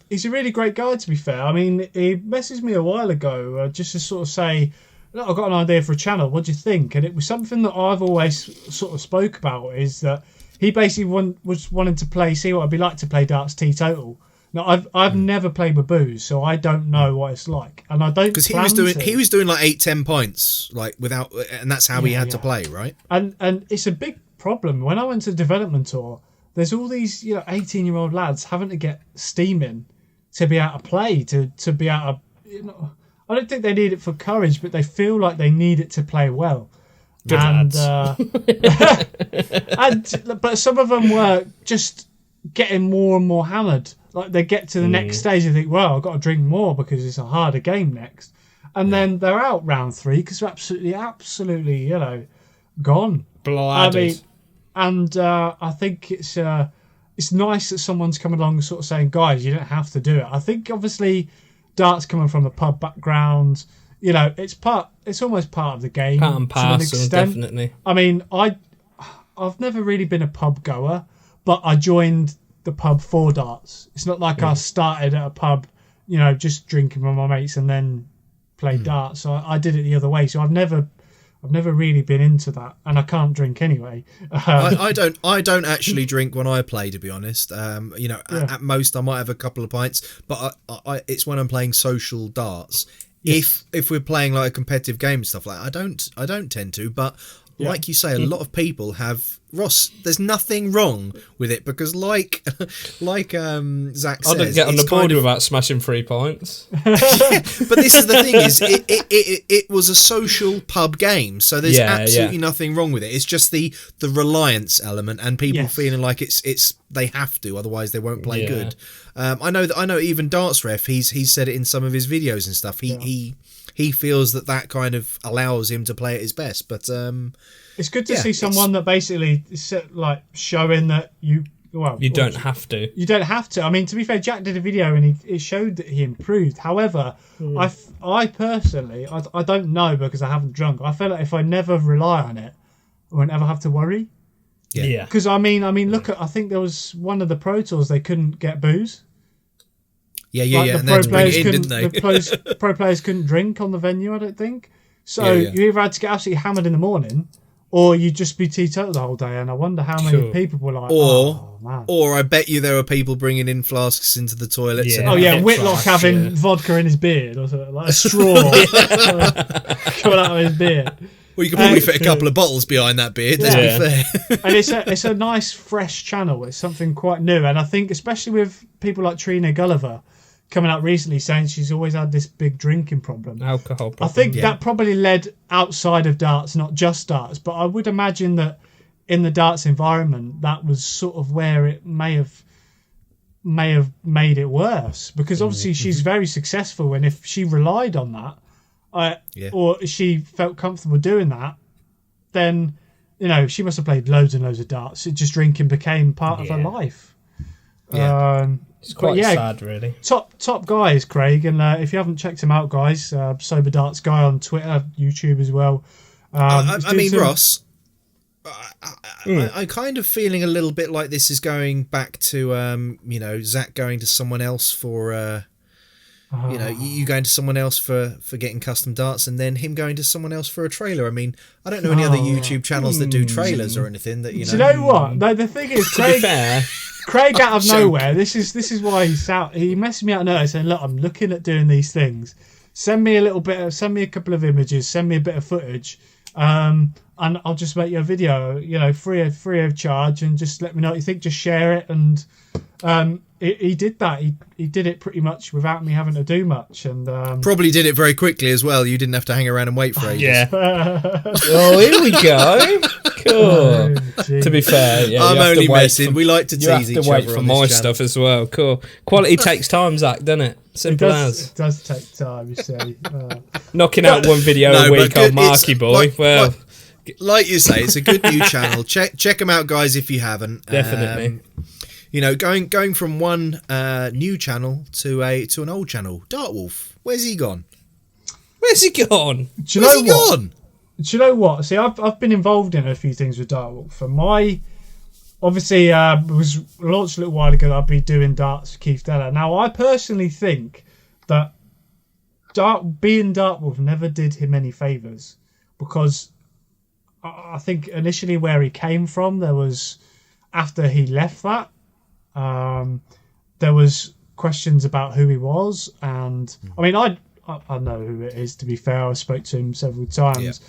[SPEAKER 2] He's a really great guy. To be fair, I mean, he messaged me a while ago just to sort of say, look, I've got an idea for a channel. What do you think? And it was something that I've always sort of spoke about, is that he basically was wanting to see what it'd be like to play darts teetotal. Now, I've never played with booze, so I don't know what it's like, and I don't.
[SPEAKER 3] Because he was doing like 8-10 pints, like without, and that's how he had to play, right?
[SPEAKER 2] And it's a big problem. When I went to the development tour, there's all these 18-year-old lads having to get steaming to be able to play, to be able to, I don't think they need it for courage, but they feel like they need it to play well.
[SPEAKER 1] Good lads.
[SPEAKER 2] But some of them were just getting more and more hammered. Like they get to the next stage and think, well, I've got to drink more because it's a harder game next. And then they're out round 3 because they're absolutely, gone.
[SPEAKER 1] Blooded.
[SPEAKER 2] I think it's nice that someone's come along and sort of saying, guys, you don't have to do it. I think obviously darts coming from the pub background, it's almost part of the game.
[SPEAKER 1] Part and parcel, definitely.
[SPEAKER 2] I mean, I've never really been a pub goer, but I joined the pub for darts. It's not like I started at a pub, just drinking with my mates and then played darts. So I did it the other way. So I've never really been into that, and I can't drink anyway.
[SPEAKER 3] I don't actually drink when I play, to be honest. At most I might have a couple of pints, but it's when I'm playing social darts. Yes. If we're playing like a competitive game and stuff like that, I don't tend to, but like you say, a lot of people have. Ross, there's nothing wrong with it because, like Zach says,
[SPEAKER 1] I don't get on the board without smashing 3 points.
[SPEAKER 3] But this is the thing: is it was a social pub game, so there's absolutely nothing wrong with it. It's just the reliance element and people feeling like it's they have to, otherwise they won't play good. I know even Darts Ref, he's said it in some of his videos and stuff. He feels that kind of allows him to play at his best, but.
[SPEAKER 2] It's good to see someone that basically is like showing that you
[SPEAKER 1] don't have to.
[SPEAKER 2] You don't have to. I mean, to be fair, Jack did a video and it showed that he improved. However, I personally, I don't know because I haven't drunk. I feel like if I never rely on it, I won't ever have to worry.
[SPEAKER 1] Yeah.
[SPEAKER 2] Because I mean, look at. I think there was one of the Pro Tours they couldn't get booze.
[SPEAKER 3] The pro players couldn't.
[SPEAKER 2] The pro players couldn't drink on the venue. I don't think. So you either had to get absolutely hammered in the morning, or you'd just be teetotal the whole day. And I wonder how many people were like,
[SPEAKER 3] or I bet you there were people bringing in flasks into the toilets.
[SPEAKER 2] And Whitlock having vodka in his beard or something, like a straw coming out of his beard.
[SPEAKER 3] Well, you could probably fit a couple of bottles behind that beard, let's be fair.
[SPEAKER 2] And it's a nice, fresh channel. It's something quite new. And I think, especially with people like Trina Gulliver coming out recently saying she's always had this big drinking problem.
[SPEAKER 1] Alcohol problem.
[SPEAKER 2] I think that probably led outside of darts, not just darts. But I would imagine that in the darts environment, that was sort of where it may have made it worse. Because obviously she's very successful. And if she relied on that, or she felt comfortable doing that, then she must have played loads and loads of darts. Just drinking became part of her life.
[SPEAKER 1] It's quite sad, really.
[SPEAKER 2] Top guy is Craig, and if you haven't checked him out, guys, Sober Darts Guy on Twitter, YouTube as well.
[SPEAKER 3] Ross, I'm kind of feeling a little bit like this is going back to Zach going to someone else for. You going to someone else for getting custom darts, and then him going to someone else for a trailer. I mean, I don't know any other YouTube channels that do trailers or anything that. Do you
[SPEAKER 2] know what? No, the thing is, Craig.
[SPEAKER 1] To be fair.
[SPEAKER 2] Craig out of nowhere. This is why he's out. He messaged me out of nowhere saying, "Look, I'm looking at doing these things. Send me a couple of images. Send me a bit of footage, and I'll just make you a video. Free of charge, and just let me know what you think. Just share it." And he did that. He did it pretty much without me having to do much, and
[SPEAKER 3] probably did it very quickly as well. You didn't have to hang around and wait for ages.
[SPEAKER 1] Yeah. Oh, here we go. Cool. To be fair,
[SPEAKER 3] I'm only messing. We like to tease each other.
[SPEAKER 1] You have to wait for my stuff as well. Cool. Quality takes time, Zach, doesn't it? Simple as.
[SPEAKER 2] It does take time, you see.
[SPEAKER 1] Knocking out one video a week on Marky boy.
[SPEAKER 3] like you say, it's a good new channel. Check them out, guys, if you haven't.
[SPEAKER 1] Definitely.
[SPEAKER 3] You know, going from one new channel to an old channel. Dartwolf, where's he gone?
[SPEAKER 1] Where's he gone?
[SPEAKER 2] Do you know what? See, I've been involved in a few things with Dartwolf. And obviously, it was launched a little while ago that I'd be doing darts for Keith Deller. Now, I personally think that being Dartwolf never did him any favours, because I think initially where he came from, there was, after he left that, there was questions about who he was. And I mean, I know who it is, to be fair. I spoke to him several times.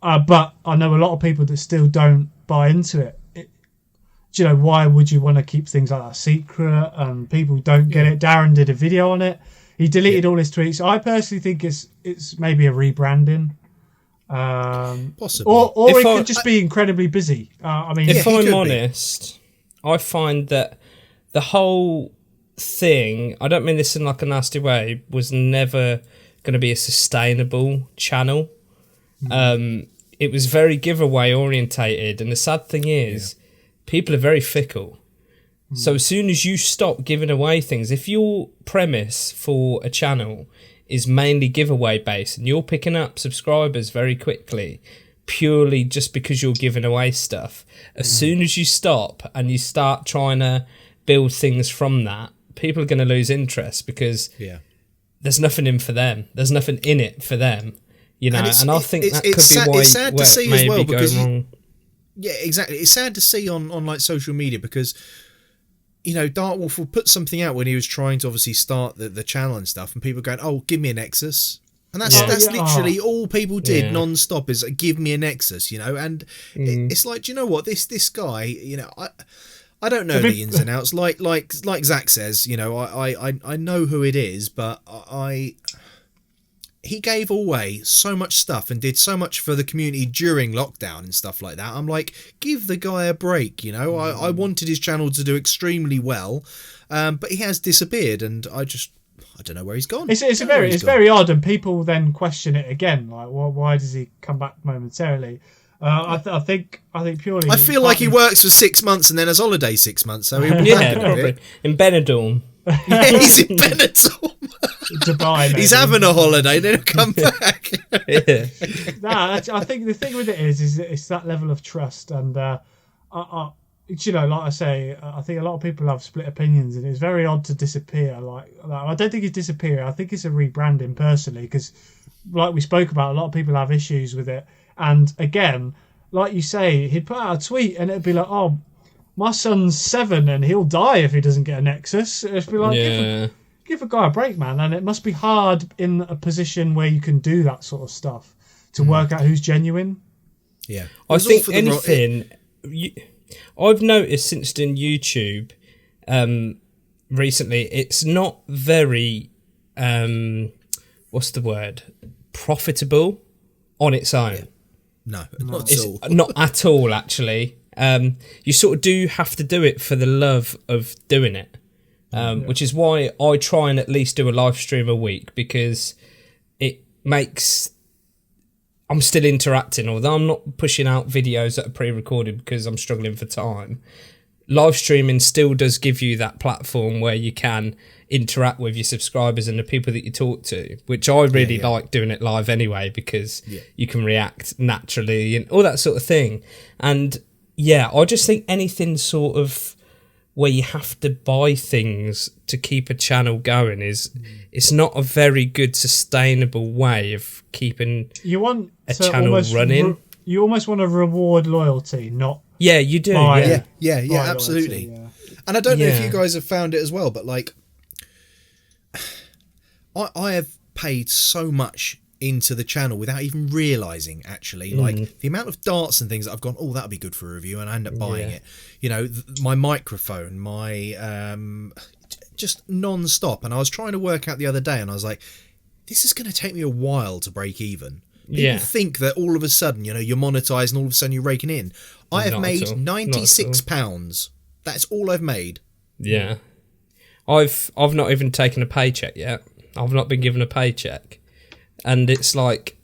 [SPEAKER 2] Yeah. But I know a lot of people that still don't buy into it. Do you know, why would you want to keep things like that secret? And people don't get it. Darren did a video on it. He deleted all his tweets. I personally think it's maybe a rebranding.
[SPEAKER 3] Possibly.
[SPEAKER 2] Or it could just be incredibly busy. I mean,
[SPEAKER 1] if I'm honest, I find that the whole thing, I don't mean this in like a nasty way, was never going to be a sustainable channel. It was very giveaway orientated, and the sad thing is people are very fickle. So as soon as you stop giving away things, if your premise for a channel is mainly giveaway based and you're picking up subscribers very quickly purely just because you're giving away stuff, as soon as you stop and you start trying to build things from that, people are going to lose interest, because there's nothing in for them. There's nothing in it for them, you know. And I think that could be why
[SPEAKER 3] it's sad to see as well, because
[SPEAKER 1] wrong.
[SPEAKER 3] Yeah, exactly. It's sad to see on like social media, because you know, Dartwolf will put something out when he was trying to obviously start the channel and stuff, and people going, "Oh, give me a Nexus," and that's literally all people did non-stop, is give me a Nexus, you know. And it's like, do you know what, this guy, you know, I don't know the ins and outs. Like Zach says, you know, I know who it is, but he gave away so much stuff and did so much for the community during lockdown and stuff like that. I'm like, give the guy a break, you know. I wanted his channel to do extremely well, but he has disappeared, and I don't know where he's gone.
[SPEAKER 2] It's very odd, and people then question it again, like, well, why does he come back momentarily? I think purely.
[SPEAKER 3] I feel like he works for 6 months and then has holiday 6 months, so he'll be back
[SPEAKER 1] probably in Benidorm.
[SPEAKER 3] Yeah, he's in Benidorm.
[SPEAKER 2] Dubai, maybe.
[SPEAKER 3] He's having a holiday, then he'll come back.
[SPEAKER 2] I think the thing with it is it's that level of trust, and you know, like I say, I think a lot of people have split opinions, and it's very odd to disappear. Like I don't think it's disappearing. I think it's a rebranding personally, because like we spoke about, a lot of people have issues with it. And again, like you say, he'd put out a tweet and it'd be like, "Oh, my son's 7 and he'll die if he doesn't get a Nexus." It'd be like, give a guy a break, man. And it must be hard in a position where you can do that sort of stuff to work out who's genuine.
[SPEAKER 3] Yeah,
[SPEAKER 1] I think anything. I've noticed since doing YouTube recently, it's not very what's the word, profitable on its own.
[SPEAKER 3] No, not at all.
[SPEAKER 1] Not at all, actually. You sort of do have to do it for the love of doing it, which is why I try and at least do a live stream a week, because it makes... I'm still interacting, although I'm not pushing out videos that are pre-recorded because I'm struggling for time. Live streaming still does give you that platform where you can interact with your subscribers and the people that you talk to, which I really like doing it live anyway, because you can react naturally and all that sort of thing. And I just think anything sort of where you have to buy things to keep a channel going it's not a very good sustainable way of keeping a channel running.
[SPEAKER 2] You almost want to reward loyalty, not...
[SPEAKER 1] Yeah, you do.
[SPEAKER 3] Yeah, absolutely. Loyalty, And I don't know if you guys have found it as well, but like, I have paid so much into the channel without even realising, actually. Like, the amount of darts and things that I've gone, oh, that'll be good for a review, and I end up buying it. You know, my microphone, my... just non-stop. And I was trying to work out the other day, and I was like, this is going to take me a while to break even. People think that all of a sudden, you know, you're monetised and all of a sudden you're raking in. I have made £96. That's all I've made.
[SPEAKER 1] Yeah. I've not even taken a paycheck yet. I've not been given a paycheck. And it's like,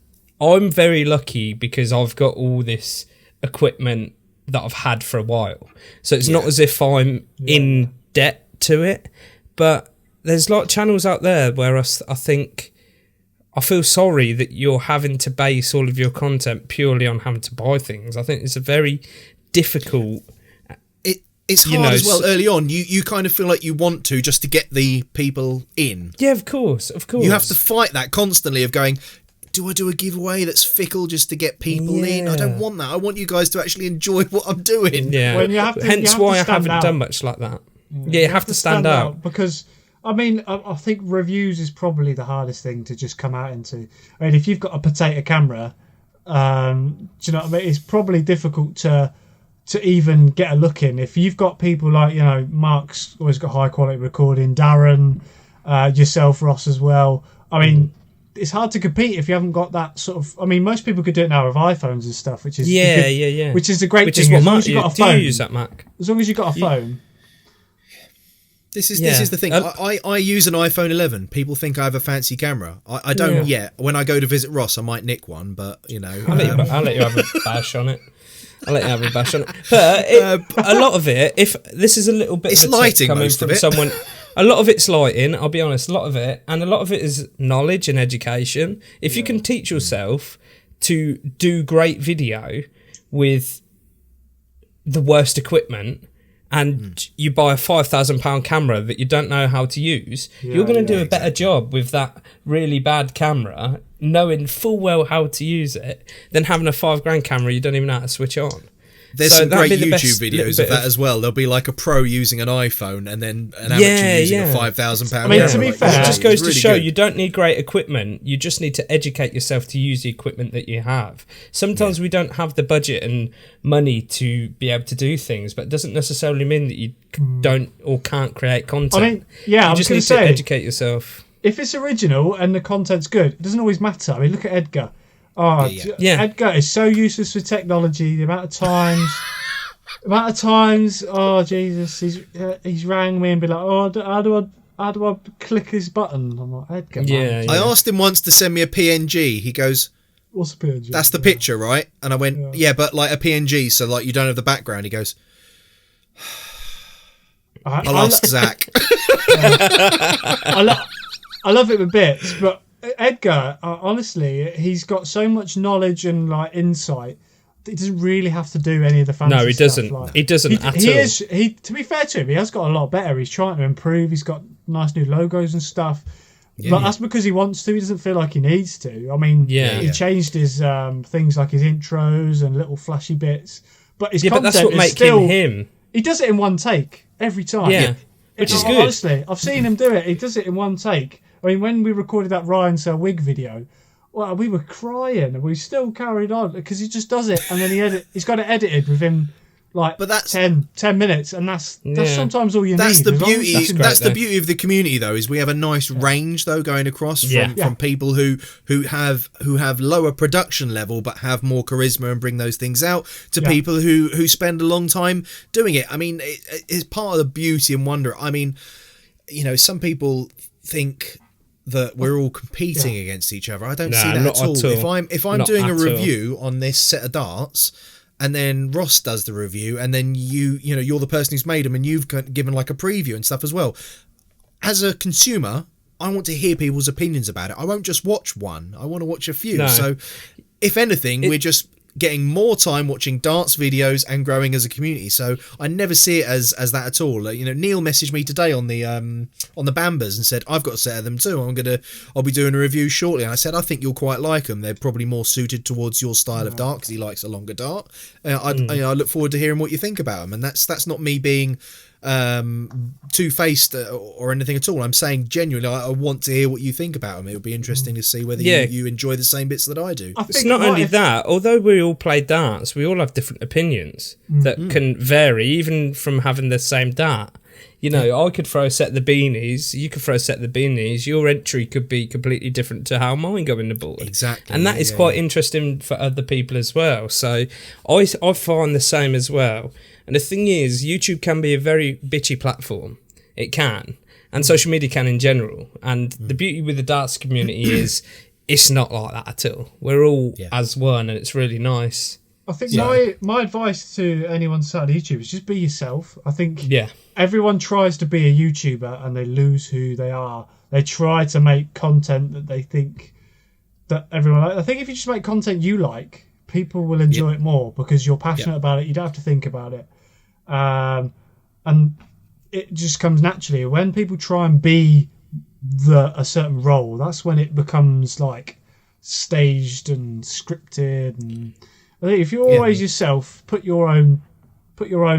[SPEAKER 1] I'm very lucky because I've got all this equipment that I've had for a while. So it's not as if I'm in debt to it. But there's like channels out there where I think I feel sorry that you're having to base all of your content purely on having to buy things. I think it's a very difficult...
[SPEAKER 3] It's hard as well. Early on, you kind of feel like you want to just to get the people in.
[SPEAKER 1] Yeah, of course.
[SPEAKER 3] You have to fight that constantly of going, do I do a giveaway that's fickle just to get people in? I don't want that. I want you guys to actually enjoy what I'm doing.
[SPEAKER 1] Yeah. Hence why I haven't done much like that. Yeah, you have to stand out.
[SPEAKER 2] Because, I mean, I think reviews is probably the hardest thing to just come out into. I mean, if you've got a potato camera, do you know what I mean? It's probably difficult to even get a look in. If you've got people like, Marc's always got high quality recording, Darren, yourself, Ross as well. I mean, it's hard to compete if you haven't got that sort of... I mean, most people could do it now with iPhones and stuff, which is... Which is the great thing.
[SPEAKER 1] Which is what Marc, do you use that, Marc?
[SPEAKER 2] As long as you've got a phone...
[SPEAKER 3] This is the thing. I use an iPhone 11. People think I have a fancy camera. I don't yet. When I go to visit Ross, I might nick one, but,
[SPEAKER 1] I'll let you have a bash on it. But a lot of it, if this is a little bit
[SPEAKER 3] it's
[SPEAKER 1] of a
[SPEAKER 3] lighting
[SPEAKER 1] coming
[SPEAKER 3] most
[SPEAKER 1] from
[SPEAKER 3] of it.
[SPEAKER 1] someone... A lot of it's lighting, I'll be honest, a lot of it. And a lot of it is knowledge and education. If you can teach yourself to do great video with the worst equipment and you buy a £5,000 camera that you don't know how to use, you're going to do a better job with that really bad camera, knowing full well how to use it, than having a £5,000 camera you don't even know how to switch on.
[SPEAKER 3] There's some great YouTube videos of that as well. There'll be like a pro using an iPhone and then an amateur using a £5,000 camera.
[SPEAKER 2] I mean, to be fair,
[SPEAKER 1] it just goes to show you don't need great equipment. You just need to educate yourself to use the equipment that you have. Sometimes we don't have the budget and money to be able to do things, but it doesn't necessarily mean that you don't or can't create content.
[SPEAKER 2] I mean, you
[SPEAKER 1] just need to educate yourself.
[SPEAKER 2] If it's original and the content's good, it doesn't always matter. I mean, look at Edgar. Edgar is so useless with technology. The amount of times, oh Jesus, he's rang me and be like, oh, how do I click this button? I'm like, Edgar, man.
[SPEAKER 3] I asked him once to send me a PNG. He goes,
[SPEAKER 2] what's a PNG?
[SPEAKER 3] That's the picture, right? And I went, yeah, but like a PNG, so like you don't have the background. He goes, I'll ask Zach.
[SPEAKER 2] I love it with bits, but Edgar, honestly, he's got so much knowledge and like insight. He doesn't really have to do any of the fancy stuff.
[SPEAKER 1] No, he doesn't.
[SPEAKER 2] Like,
[SPEAKER 1] he doesn't at all.
[SPEAKER 2] To be fair to him, he has got a lot better. He's trying to improve. He's got nice new logos and stuff. But that's because he wants to. He doesn't feel like he needs to. I mean, he changed his things like his intros and little flashy bits. But his content
[SPEAKER 1] that's what makes him.
[SPEAKER 2] He does it in one take every time.
[SPEAKER 1] Yeah, which is good.
[SPEAKER 2] Honestly, I've seen him do it. He does it in one take. I mean, when we recorded that Ryan Sell wig video, well, we were crying and we still carried on because he just does it and then he's got it edited within like 10 minutes, and that's sometimes all you need.
[SPEAKER 3] That's the beauty. That's the beauty of the community, though, is we have a nice range though going across from people who have lower production level but have more charisma and bring those things out to people who spend a long time doing it. I mean, it's part of the beauty and wonder. I mean, some people think that we're all competing against each other. I don't see that at all. If I'm doing a review on this set of darts, and then Ross does the review, and then you're the person who's made them, and you've given like a preview and stuff as well. As a consumer, I want to hear people's opinions about it. I won't just watch one. I want to watch a few. No. So, if anything, we're just getting more time watching darts videos and growing as a community. So I never see it as that at all. Neil messaged me today on the Bambers and said, I've got a set of them too. I'll be doing a review shortly. And I said, I think you'll quite like them. They're probably more suited towards your style of dart because he likes a longer dart. I look forward to hearing what you think about them. And that's not me being two-faced or anything at all. I'm saying genuinely, I want to hear what you think about them. It would be interesting to see whether you enjoy the same bits that I do.
[SPEAKER 1] It's not only that, although we all play darts, we all have different opinions that can vary, even from having the same dart. I could throw a set of the beanies, you could throw a set of the beanies, your entry could be completely different to how mine go in the board.
[SPEAKER 3] Exactly.
[SPEAKER 1] And that is quite interesting for other people as well. So I find the same as well. And the thing is, YouTube can be a very bitchy platform. It can. And social media can in general. And the beauty with the darts community is it's not like that at all. We're all as one, and it's really nice.
[SPEAKER 2] I think my advice to anyone starting YouTube is just be yourself. I think everyone tries to be a YouTuber and they lose who they are. They try to make content that they think that everyone likes. I think if you just make content you like, people will enjoy it more because you're passionate about it. You don't have to think about it. And it just comes naturally. When people try and be a certain role, that's when it becomes like staged and scripted. And I think if you're always yourself, put your own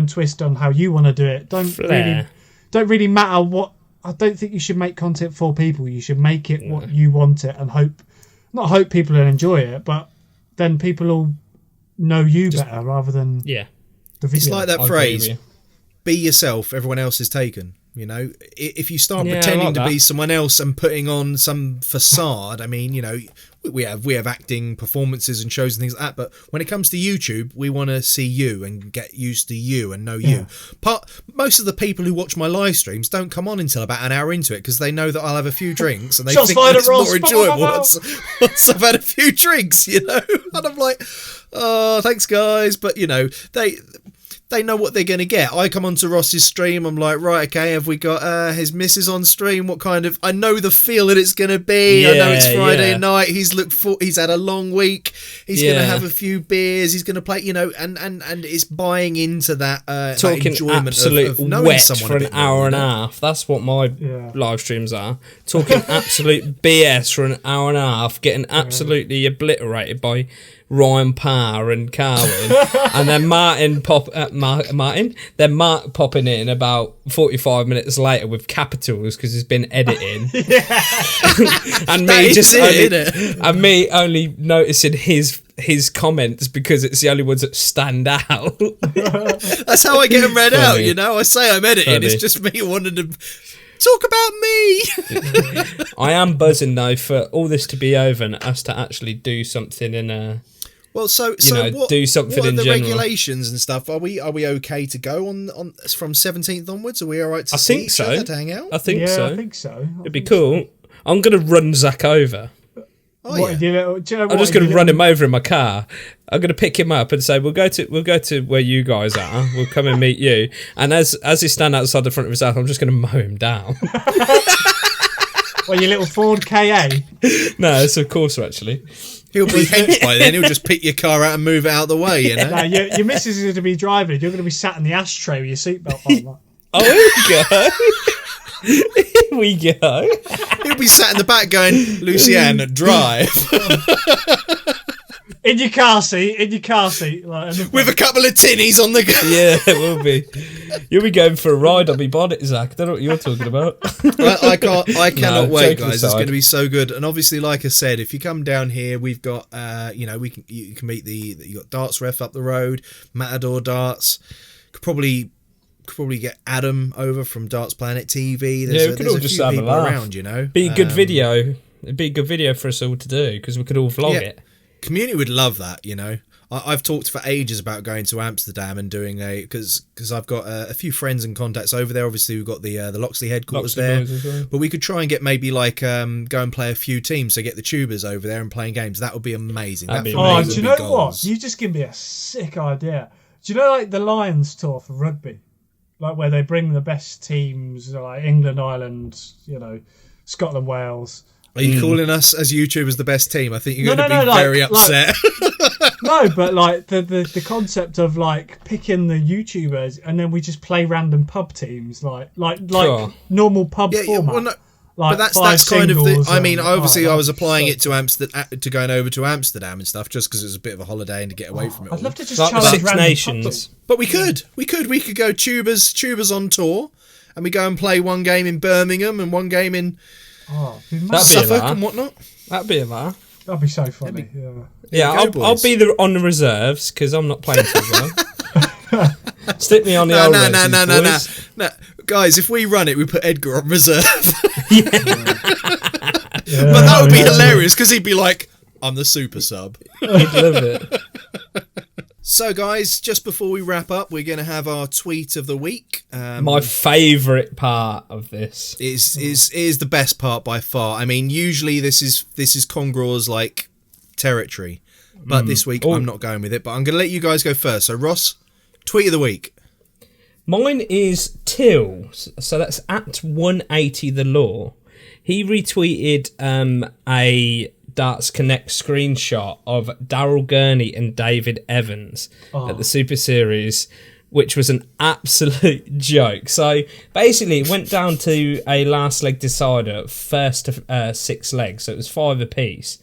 [SPEAKER 2] twist on how you want to do it. Don't really matter what. I don't think you should make content for people. You should make it what you want it, and not hope people will enjoy it, but then people will know you better rather than the video.
[SPEAKER 3] It's like that phrase, be yourself, everyone else is taken. You know, if you start pretending to be someone else and putting on some facade, I mean, you know, we have acting performances and shows and things like that, but when it comes to YouTube, we want to see you and get used to you and know you. Most of the people who watch my live streams don't come on until about an hour into it because they know that I'll have a few drinks and they think that it's more enjoyable once I've had a few drinks, you know. And I'm like, oh, thanks guys, but you know, they know what they're going to get. I come onto Ross's stream, I'm like, right, okay, have we got his missus on stream? What kind of... I know the feel that it's going to be. I know it's Friday night. He's had a long week. He's going to have a few beers. He's going to play, you know, and it's buying into that,
[SPEAKER 1] talking
[SPEAKER 3] that enjoyment
[SPEAKER 1] absolute
[SPEAKER 3] of knowing
[SPEAKER 1] wet
[SPEAKER 3] someone
[SPEAKER 1] for an hour and a half. That's what my live streams are. Talking absolute BS for an hour and a half, getting absolutely obliterated by Ryan Parr and Carwin, and then Marc popping in about 45 minutes later with capitals because he's been editing, and me only noticing his comments because it's the only ones that stand out.
[SPEAKER 3] That's how I get them read out. You know, I say I'm editing. It's just me wanting to talk about me.
[SPEAKER 1] I am buzzing though for all this to be over and us to actually do something in a.
[SPEAKER 3] Well, so
[SPEAKER 1] what, do something
[SPEAKER 3] what are
[SPEAKER 1] in
[SPEAKER 3] the
[SPEAKER 1] general.
[SPEAKER 3] regulations and stuff? Are we okay to go on from 17th onwards? Are we all right to see each other, to hang out?
[SPEAKER 1] I think so.
[SPEAKER 2] I think so.
[SPEAKER 1] It'd be cool. I'm going to run Zach over.
[SPEAKER 3] Oh, yeah.
[SPEAKER 1] I'm just going to run him over in my car. I'm going to pick him up and say, we'll go to where you guys are. We'll come and meet you. And as he stand outside the front of his house, I'm just going to mow him down.
[SPEAKER 2] Well, your little Ford KA?
[SPEAKER 1] No, it's a Corsa actually.
[SPEAKER 3] He'll be hench by then. He'll just pick your car out and move it out of the way, you know?
[SPEAKER 2] No, your missus is going to be driving. You're going to be sat in the ashtray with your seatbelt on.
[SPEAKER 1] Oh, here we go.
[SPEAKER 3] He'll be sat in the back going, Lucianne, drive.
[SPEAKER 2] In your car seat. Like,
[SPEAKER 3] with a couple of tinnies on the go.
[SPEAKER 1] Yeah, it will be. You'll be going for a ride on me bonnet, Zach. I don't know what you're talking about.
[SPEAKER 3] I cannot wait, guys. It's going to be so good. And obviously, like I said, if you come down here, we've got, you can meet you got Darts Ref up the road, Matador Darts. Could probably get Adam over from Darts Planet TV.
[SPEAKER 1] We could all just have a laugh
[SPEAKER 3] around, you know.
[SPEAKER 1] Be a good video. It'd be a good video for us all to do because we could all vlog it.
[SPEAKER 3] Community would love that, you know. I've talked for ages about going to Amsterdam and doing because I've got a few friends and contacts over there. Obviously, we've got the Loxley headquarters there, but we could try and get maybe like go and play a few teams. So get the tubers over there and playing games. That would be amazing.
[SPEAKER 2] Do you know what? You just give me a sick idea. Do you know like the Lions tour for rugby, like where they bring the best teams like England, Ireland, you know, Scotland, Wales.
[SPEAKER 3] Are you calling us as YouTubers the best team? I think you're going to be very upset.
[SPEAKER 2] No, but like the concept of like picking the YouTubers and then we just play random pub teams, like normal pub format.
[SPEAKER 3] Well, no, but that's kind of the. I mean, obviously, I was applying it to Amsterdam, to going over to Amsterdam and stuff, just because it was a bit of a holiday and to get away from it.
[SPEAKER 2] I'd love to just
[SPEAKER 1] like
[SPEAKER 2] challenge
[SPEAKER 1] Six
[SPEAKER 2] random
[SPEAKER 1] Nations.
[SPEAKER 2] pub
[SPEAKER 3] but we could go tubers on tour, and we go and play one game in Birmingham and one game in. Suffolk and whatnot.
[SPEAKER 1] That'd be a laugh.
[SPEAKER 2] That'd be so funny.
[SPEAKER 1] I'll be on the reserves because I'm not playing too well. Stick me on the old
[SPEAKER 3] No. Guys, if we run it, we put Edgar on reserve.
[SPEAKER 1] But
[SPEAKER 3] that would be hilarious because he'd be like, I'm the super sub.
[SPEAKER 1] He'd love it.
[SPEAKER 3] So, guys, just before we wrap up, we're going to have our tweet of the week.
[SPEAKER 1] My favourite part of this
[SPEAKER 3] is the best part by far. I mean, usually this is Congraw's like territory, but this week I'm not going with it. But I'm going to let you guys go first. So, Ross, tweet of the week.
[SPEAKER 1] Mine is Till. So that's at 180 the law. He retweeted a Darts Connect screenshot of Daryl Gurney and David Evans at the Super Series, which was an absolute joke. So basically it went down to a last leg decider, first to 6 legs, so it was 5 apiece.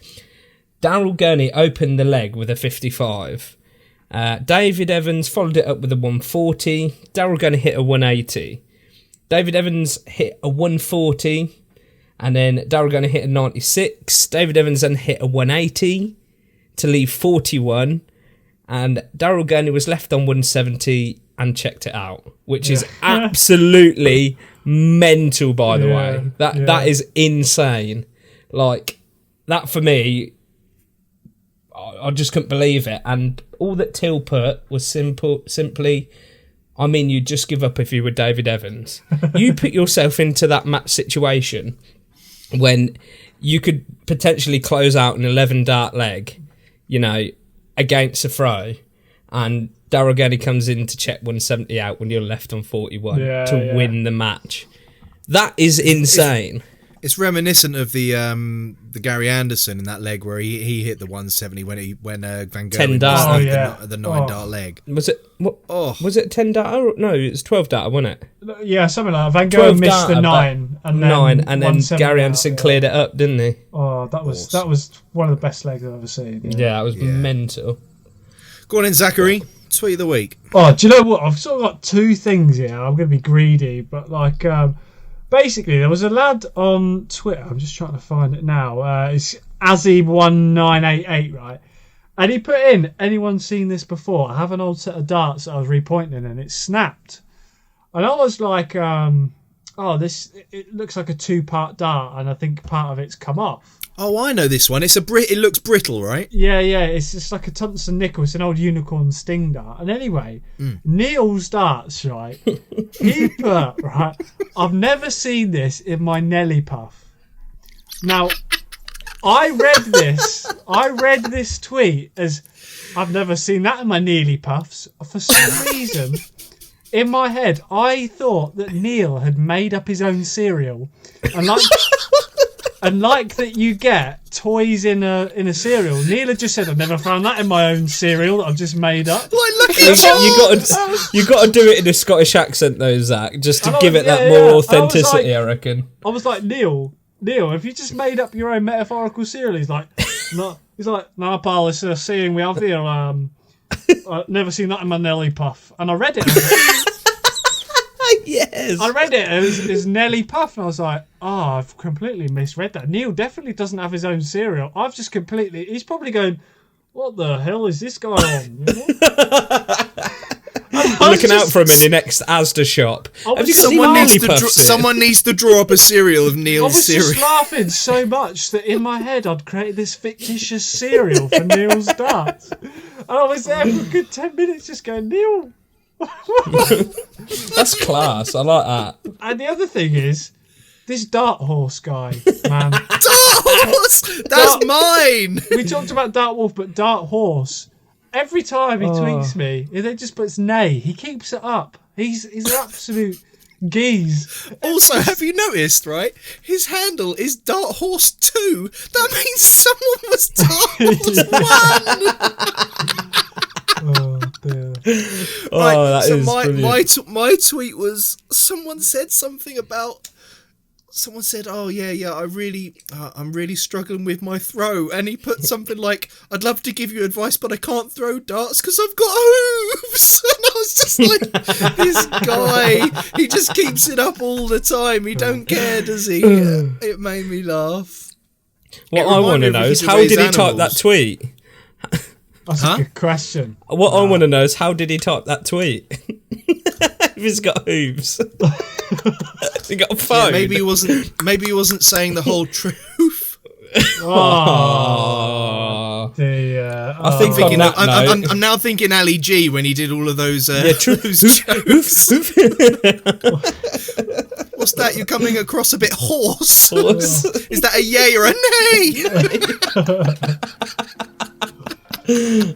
[SPEAKER 1] Daryl Gurney opened the leg with a 55. David Evans followed it up with a 140. Daryl Gurney hit a 180. David Evans hit a 140. And then Daryl Gurney hit a 96. David Evans then hit a 180 to leave 41. And Daryl Gurney was left on 170 and checked it out, which is absolutely mental, by the way. That is insane. Like, that for me, I just couldn't believe it. And all that Till put was simply, I mean, you'd just give up if you were David Evans. You put yourself into that match situation when you could potentially close out an 11 dart leg, you know, against a throw, and Daryl Gurney comes in to check 170 out when you're left on 41 to win the match. That is insane.
[SPEAKER 3] It's reminiscent of the Gary Anderson in that leg where he hit the 170 when Van Gogh
[SPEAKER 1] 10 dart.
[SPEAKER 3] the 9 dart leg.
[SPEAKER 1] Was it was it 10 dart? No, it was 12 dart, wasn't it?
[SPEAKER 2] Yeah, something like that. Van Gogh missed the 9
[SPEAKER 1] and then Gary Anderson cleared it up, didn't he?
[SPEAKER 2] Oh, that was one of the best legs I've ever seen.
[SPEAKER 1] Yeah, it was mental.
[SPEAKER 3] Go on in, Zachary. Tweet of the week.
[SPEAKER 2] Oh, do you know what? I've sort of got 2 things here. I'm going to be greedy, but like basically, there was a lad on Twitter. I'm just trying to find it now. It's Azzy1988, right? And he put in, anyone seen this before? I have an old set of darts that I was repointing and it snapped. And I was like, it looks like a 2-part dart, and I think part of it's come off.
[SPEAKER 3] Oh, I know this one. It looks brittle, right?
[SPEAKER 2] Yeah. It's just like a tungsten nickel. It's an old unicorn sting dart. And anyway, Neil's darts, right? He put, right, I've never seen this in my Nelly puff. Now, I read this tweet as, I've never seen that in my Neely puffs. For some reason, in my head, I thought that Neil had made up his own cereal. And like that you get toys in a cereal. Neil had just said, I've never found that in my own cereal that I've just made up.
[SPEAKER 3] Like, look at
[SPEAKER 1] you got to do it in a Scottish accent though, Zach, just to give it that more authenticity, I reckon.
[SPEAKER 2] I was like, Neil, have you just made up your own metaphorical cereal? He's like, no. He's like, no, pal, it's a saying we have here. I've never seen that in my Nelly puff. And I read it.
[SPEAKER 1] Yes.
[SPEAKER 2] I read it as Nelly Puff, and I was like, I've completely misread that. Neil definitely doesn't have his own cereal. He's probably going, what the hell is this guy on? You know?
[SPEAKER 1] Looking out for him in the next Asda shop.
[SPEAKER 3] Someone needs to draw up a cereal of Neil's cereal.
[SPEAKER 2] I was just laughing so much that in my head I'd created this fictitious cereal for Neil's darts. And I was there for a good 10 minutes just going, Neil.
[SPEAKER 1] That's class. I like that.
[SPEAKER 2] And the other thing is, this dart horse guy, man.
[SPEAKER 3] Dart horse! That's mine!
[SPEAKER 2] We talked about Dart Wolf, but Dart Horse. Every time he tweets me, he just puts nay. He keeps it up. He's an absolute geese.
[SPEAKER 3] Also, have you noticed, right? His handle is Dart Horse 2. That means someone was Dart Horse 1.
[SPEAKER 2] Oh dear.
[SPEAKER 3] Right, so my tweet was, someone said, oh yeah, I'm really struggling with my throw, and he put something like, I'd love to give you advice, but I can't throw darts because I've got hooves. And I was just like, this guy, he just keeps it up all the time. He don't care, does he? It made me laugh.
[SPEAKER 1] What I want to know is, how did he type that tweet?
[SPEAKER 2] That's a good question.
[SPEAKER 1] What I want to know is, how did he type that tweet? If he's got hooves. He got a phone.
[SPEAKER 3] Yeah, maybe he wasn't saying the whole truth.
[SPEAKER 2] Oh dear.
[SPEAKER 1] I think on that note,
[SPEAKER 3] I'm now thinking Ali G when he did all of those. Those jokes. What's that? You're coming across a bit hoarse. Is that a yay or a nay?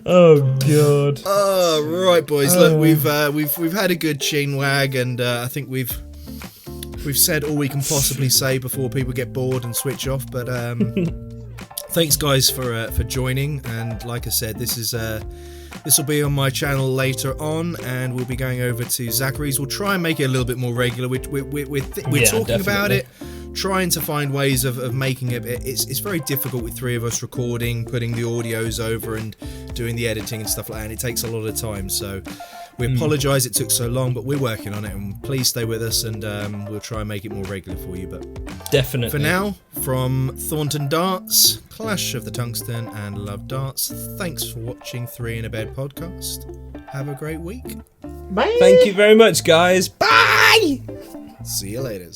[SPEAKER 1] Oh god.
[SPEAKER 3] Oh right, boys. Look, we've had a good chin wag, and I think we've said all we can possibly say before people get bored and switch off. But thanks, guys, for joining. And like I said, this will be on my channel later on, and we'll be going over to Zachary's. We'll try and make it a little bit more regular. We're talking about it, trying to find ways of making it. It's very difficult with three of us recording, putting the audios over, and doing the editing and stuff like that. And it takes a lot of time. So we apologise it took so long, but we're working on it. And please stay with us, and we'll try and make it more regular for you. But
[SPEAKER 1] definitely.
[SPEAKER 3] For now, from Thornton Darts, Clash of the Tungsten, and LoveDarts, thanks for watching 3 in a Bed podcast. Have a great week.
[SPEAKER 2] Bye.
[SPEAKER 1] Thank you very much, guys. Bye.
[SPEAKER 3] See you later.